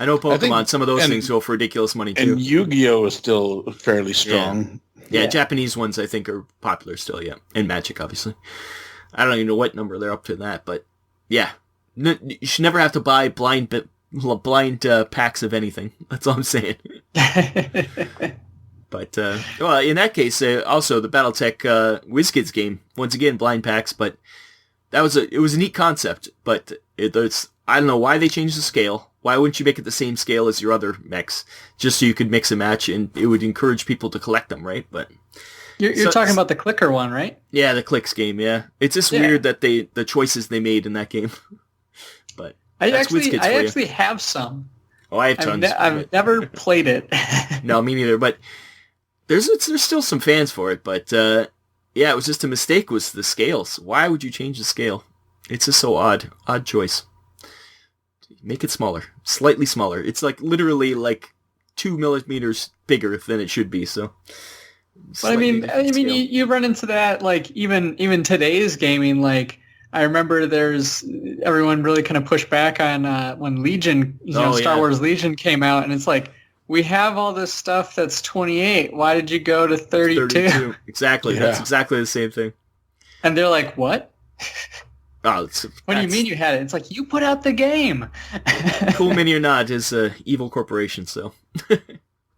I know Pokemon. Some of those things go for ridiculous money, too. And Yu-Gi-Oh! Is still fairly strong. Yeah, Japanese ones, I think, are popular still, yeah. And Magic, obviously. I don't even know what number they're up to in that, but yeah. You should never have to buy blind packs of anything. That's all I'm saying. But well, in that case, also the BattleTech WizKids game. Once again, blind packs, but it was a neat concept. But it's I don't know why they changed the scale. Why wouldn't you make it the same scale as your other mechs, just so you could mix and match, and it would encourage people to collect them, right? But you're talking about the clicker one, right? Yeah, the clicks game. Yeah, it's just weird that the choices they made in that game. But I actually have some. Oh, I have tons. I've never played it. No, me neither. But there's still some fans for it. But yeah, it was just a mistake. Was the scales? Why would you change the scale? It's just so odd choice. Make it smaller, slightly smaller. It's like literally like 2 millimeters bigger than it should be. So, but I mean, you run into that like even today's gaming. Like I remember, everyone really kind of pushed back on when Legion, Star Wars Legion came out, and it's like we have all this stuff that's 28. Why did you go to 32? Exactly, that's exactly the same thing. And they're like, what? Oh, what do you mean you had it? It's like, you put out the game. Cool mini or not is evil corporation, so.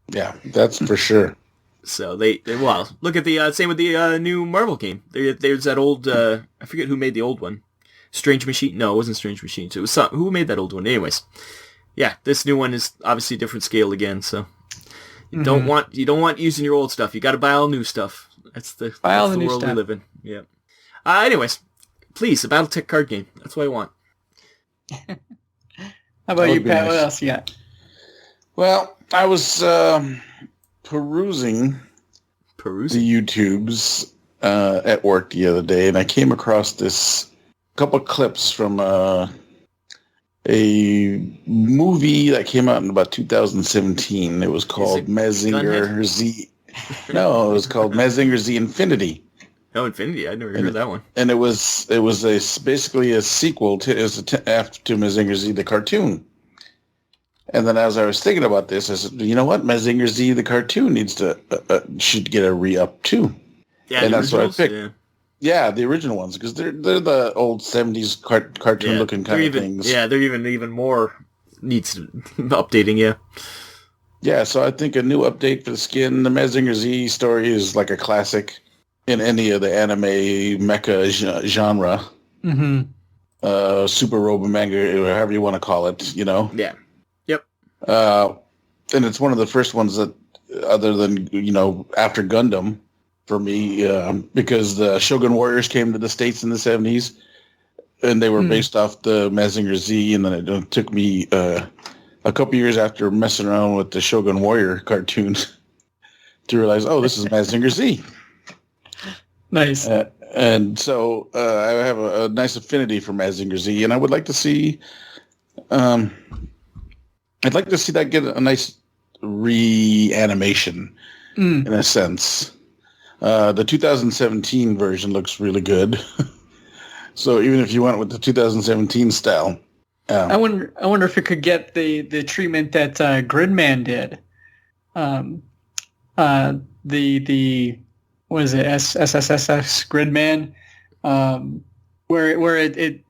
Yeah, that's for sure. So they look at the same with the new Marvel game. There's that old I forget who made the old one. Strange Machine? No, it wasn't Strange Machine. It was who made that old one? Anyways, yeah, this new one is obviously a different scale again. So you don't want using your old stuff. You got to buy all new stuff. That's the world we live in. Yeah. Anyways. Please, a BattleTech card game. That's what I want. How about you, Pat? Nice. What else you got? Well, I was perusing the YouTubes at work the other day, and I came across this couple clips from a movie that came out in about 2017. It was called Mazinger Z. No, it was called Mazinger Z Infinity. Oh, Infinity! I never heard that one. And it was basically a sequel to Mazinger Z the cartoon. And then as I was thinking about this, I said, you know what, Mazinger Z the cartoon should get a re-up too. Yeah, and that's what I picked. Yeah, the original ones, because they're the old 70s cartoon looking kind of things. Yeah, they're even more needs updating. Yeah. Yeah, so I think a new update for the skin. The Mazinger Z story is like a classic. in any of the anime mecha genre. Mm-hmm. Super Robomanga, or however you want to call it, you know? Yeah. Yep. And it's one of the first ones that, other than, you know, after Gundam, for me, because the Shogun Warriors came to the States in the 70s, and they were based off the Mazinger Z, and then it took me a couple years after messing around with the Shogun Warrior cartoons to realize, oh, this is Mazinger Z. Nice. And so I have a nice affinity for Mazinger Z, and I would like to see, I'd like to see that get a nice reanimation in a sense. The 2017 version looks really good. So even if you went with the 2017 style, I wonder if it could get the treatment that Gridman did. The what is it? SSSS Gridman, where it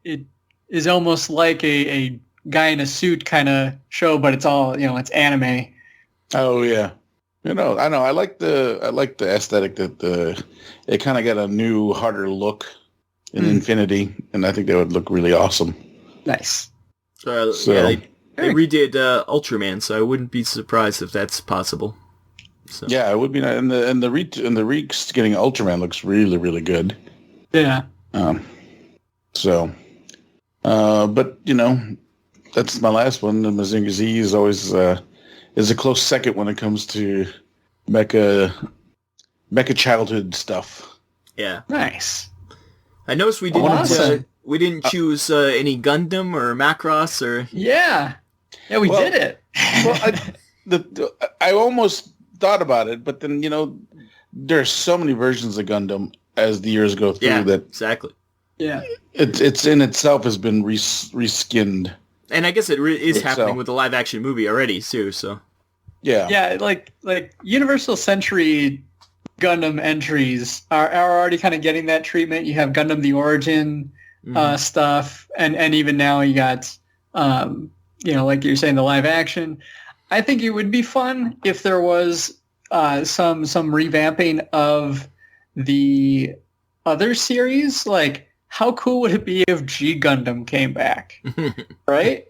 is almost like a guy in a suit kind of show, but it's all, you know, it's anime. Oh yeah, you know, I know. I like the aesthetic that it kind of got a new, harder look in Infinity, and I think that would look really awesome. Nice. So yeah, they redid Ultraman, so I wouldn't be surprised if that's possible. So. Yeah, it would be nice. And the reskinning Ultraman looks really, really good. Yeah. But you know, that's my last one. The Mazinger Z is always is a close second when it comes to mecha childhood stuff. Yeah. Nice. I noticed we didn't choose any Gundam or Macross or... Yeah. Yeah, we did it. Well, I almost thought about it, but then, you know, there's so many versions of Gundam as the years go through that... exactly. Yeah. It's in itself has been reskinned. And I guess it is happening with the live-action movie already, too, so... Yeah. Yeah, like Universal Century Gundam entries are already kind of getting that treatment. You have Gundam The Origin stuff, and even now you got, you know, like you're saying, the live action. I think it would be fun if there was some revamping of the other series. Like, how cool would it be if G Gundam came back, right?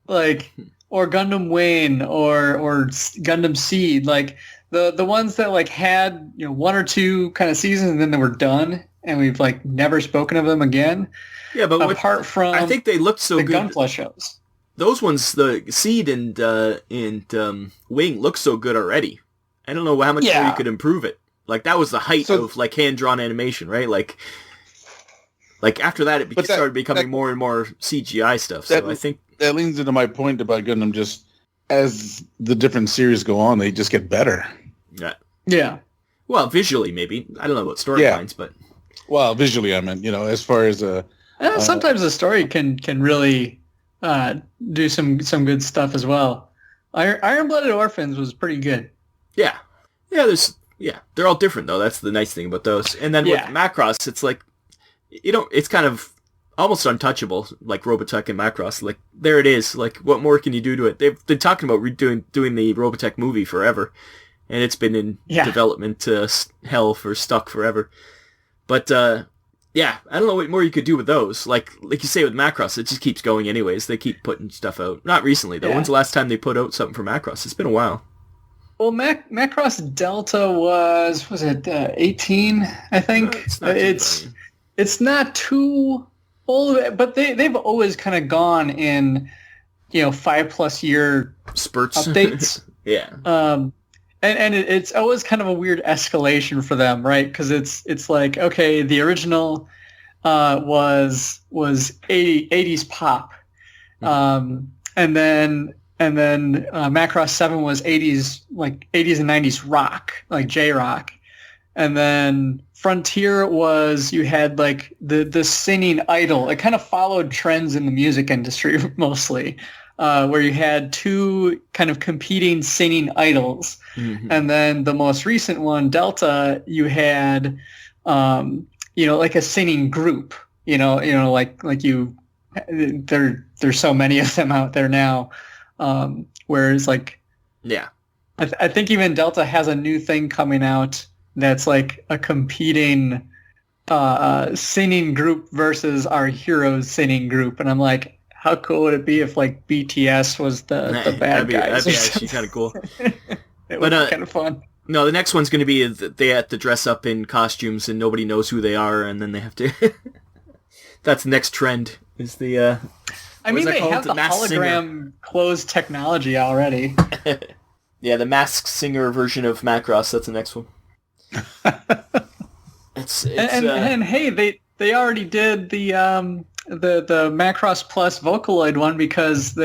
Like, or Gundam Wing, or Gundam Seed, like the ones that like had, you know, one or two kind of seasons and then they were done, and we've like never spoken of them again. Yeah, but apart from I think they looked so the good. Gunpla shows. Those ones, the Seed and Wing, look so good already. I don't know how much more you could improve it. Like, that was the height of like hand drawn animation, right? Like after that, it started becoming more and more CGI stuff. So I think that leans into my point about Gundam. Just as the different series go on, they just get better. Yeah. Yeah. Well, visually, maybe. I don't know about storylines, but... Well, visually, I meant, you know, as far as... sometimes the story can really do some good stuff as well. Iron-Blooded Orphans was pretty good. Yeah. Yeah, they're all different, though. That's the nice thing about those. And then with Macross, it's like, you know, it's kind of almost untouchable, like Robotech and Macross. Like, there it is. Like, what more can you do to it? They've been talking about doing the Robotech movie forever, and it's been in development hell for stuck forever. But, yeah, I don't know what more you could do with those. Like you say with Macross, it just keeps going anyways. They keep putting stuff out. Not recently, though. When's the last time they put out something for Macross? It's been a while. Well, Macross Delta was it 18, I think? It's not too old, but they've always kind of gone in, you know, 5+ year spurts updates. Yeah. And it's always kind of a weird escalation for them, right? Because it's like, okay, the original was 80s pop, and then Macross 7 was 80s and 90s rock, like J-rock. And then Frontier was, you had like the singing idol. It kind of followed trends in the music industry mostly, where you had two kind of competing singing idols. Mm-hmm. And then the most recent one, Delta, you had, you know, like a singing group, there's so many of them out there now. Whereas like, yeah, I think even Delta has a new thing coming out that's like a competing singing group versus our heroes singing group, and I'm like, how cool would it be if like BTS was the bad guys? That'd be actually kind of cool. It would be kind of fun. No, the next one's going to be that they have to dress up in costumes and nobody knows who they are, and then they have to... That's the next trend, is the... I mean, they have the hologram clothes technology already. Yeah, the Masked Singer version of Macross, that's the next one. And hey, they already did the Macross Plus Vocaloid one, because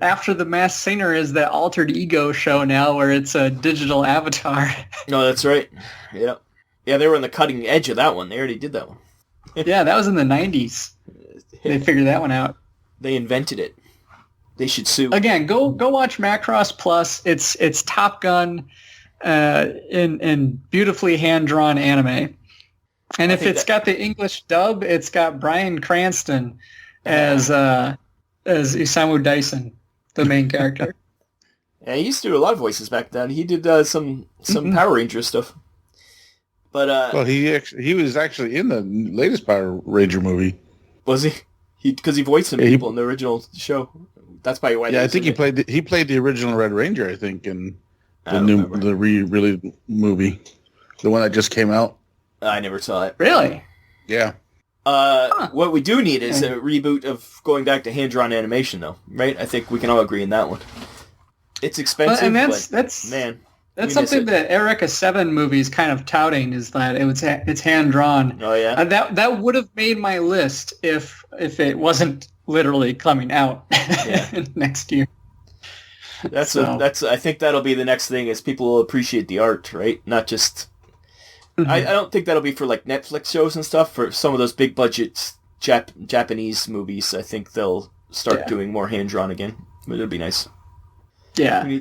after the Masked Singer is the Altered Ego show now, where it's a digital avatar. No, that's right. Yeah, they were on the cutting edge of that one. They already did that one. Yeah, that was in the 90s. They figured that one out. They invented it. They should sue. Again, go watch Macross Plus. It's Top Gun in beautifully hand-drawn anime. And if it's got the English dub, it's got Bryan Cranston as Isamu Dyson, the main character. Yeah, he used to do a lot of voices back then. He did some Power Ranger stuff. But well, he was actually in the latest Power Ranger movie. Was he? Because he voiced some people in the original show. That's probably why. Yeah, I think he played the original Red Ranger. I think in the re-released movie, the one that just came out. I never saw it. Really? Yeah. What we do need is a reboot of going back to hand-drawn animation, though, right? I think we can all agree on that one. It's expensive, and that's something that Eureka 7 movies kind of touting, is that it's hand-drawn. Oh, yeah? That would have made my list if it wasn't literally coming out next year. I think that'll be the next thing, is people will appreciate the art, right? Not just... Mm-hmm. I don't think that'll be for like Netflix shows and stuff. For some of those big budget Japanese movies, I think they'll start doing more hand-drawn again. But it'll be nice. Yeah.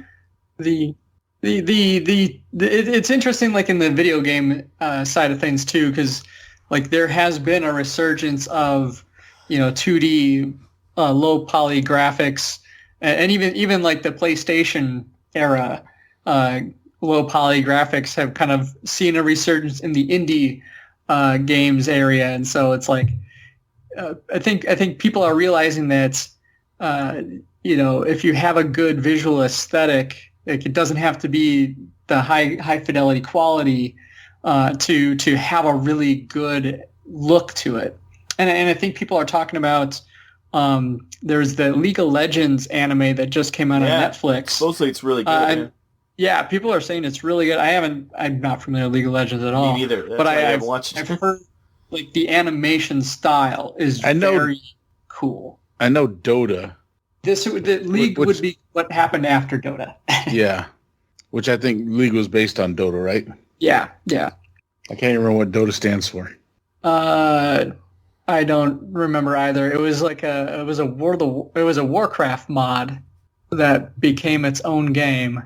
It's interesting, like in the video game side of things too, because like there has been a resurgence of 2D low poly graphics, and even like the PlayStation era low poly graphics have kind of seen a resurgence in the indie games area, and so it's like I think people are realizing that if you have a good visual aesthetic, like it doesn't have to be the high fidelity quality to have a really good look to it. And I think people are talking about there's the League of Legends anime that just came out on Netflix. Supposedly it's really good. Yeah, people are saying it's really good. I'm not familiar with League of Legends at all. Me neither. That's but why I haven't watched it. I've heard like the animation style is very cool. I know Dota. The League would be what happened after Dota. Yeah, which I think League was based on Dota, right? Yeah. I can't even remember what Dota stands for. I don't remember either. It was like a Warcraft mod that became its own game.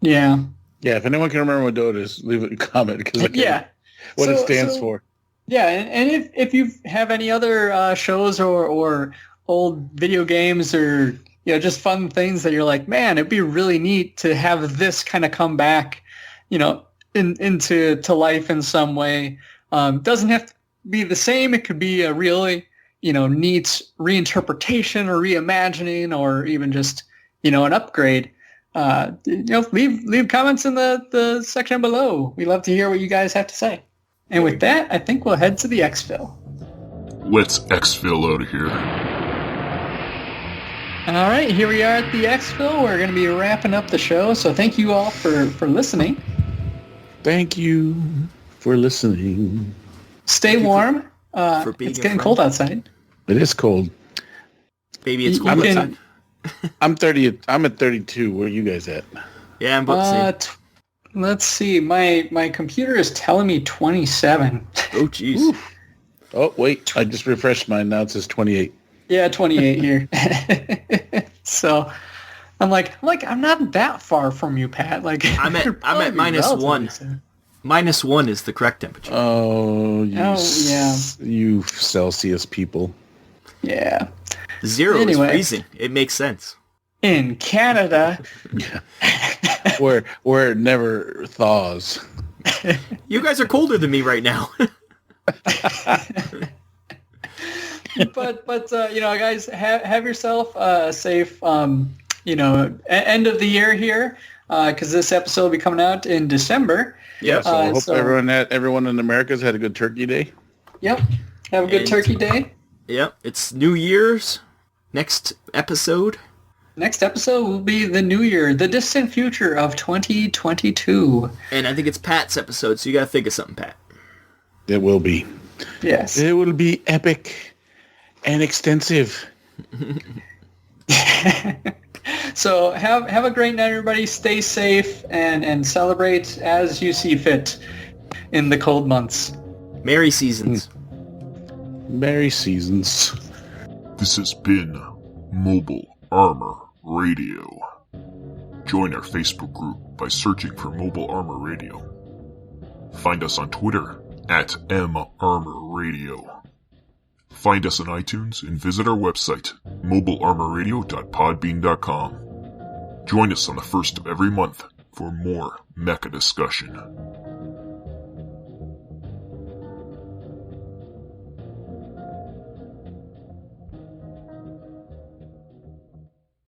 Yeah. Yeah, if anyone can remember what Dota is, leave it in a comment, because what it stands for. Yeah, and if you have any other shows or old video games or just fun things that you're like, man, it'd be really neat to have this kind of come back, into life in some way. Doesn't have to be the same. It could be a really neat reinterpretation or reimagining, or even just an upgrade. Leave comments in the section below. We love to hear what you guys have to say. And with that, I think we'll head to the ExFil. Let's ExFil out of here. All right, here we are at the ExFil. We're going to be wrapping up the show, so thank you all for listening. Thank you for listening. Stay warm. It's getting cold outside. It is cold. Baby, it's cold outside. I'm 30. I'm at 32. Where are you guys at? Yeah, I'm about the same. Let's see. My computer is telling me 27. Oh, jeez. Oh, wait. I just refreshed mine. Now it says 28. Yeah, 28 here. So I'm like, I'm not that far from you, Pat. Like I'm at -1. Soon. -1 is the correct temperature. Oh, you Celsius people. Yeah. 0 is freezing. It makes sense. In Canada. where it never thaws. You guys are colder than me right now. but guys, have yourself a safe end of the year here, because this episode will be coming out in December. Yeah, so I hope everyone in America's had a good Turkey Day. Yep, have a good Turkey Day. Yep, it's New Year's. Next episode will be the New Year, the distant future of 2022. And I think it's Pat's episode, so you got to think of something, Pat. It will be. Yes. It will be epic and extensive. So have a great night, everybody. Stay safe and celebrate as you see fit in the cold months. Merry seasons. Merry seasons. This has been Mobile Armor Radio. Join our Facebook group by searching for Mobile Armor Radio. Find us on Twitter at @MArmorRadio. Find us on iTunes and visit our website, mobilearmorradio.podbean.com. Join us on the first of every month for more mecha discussion.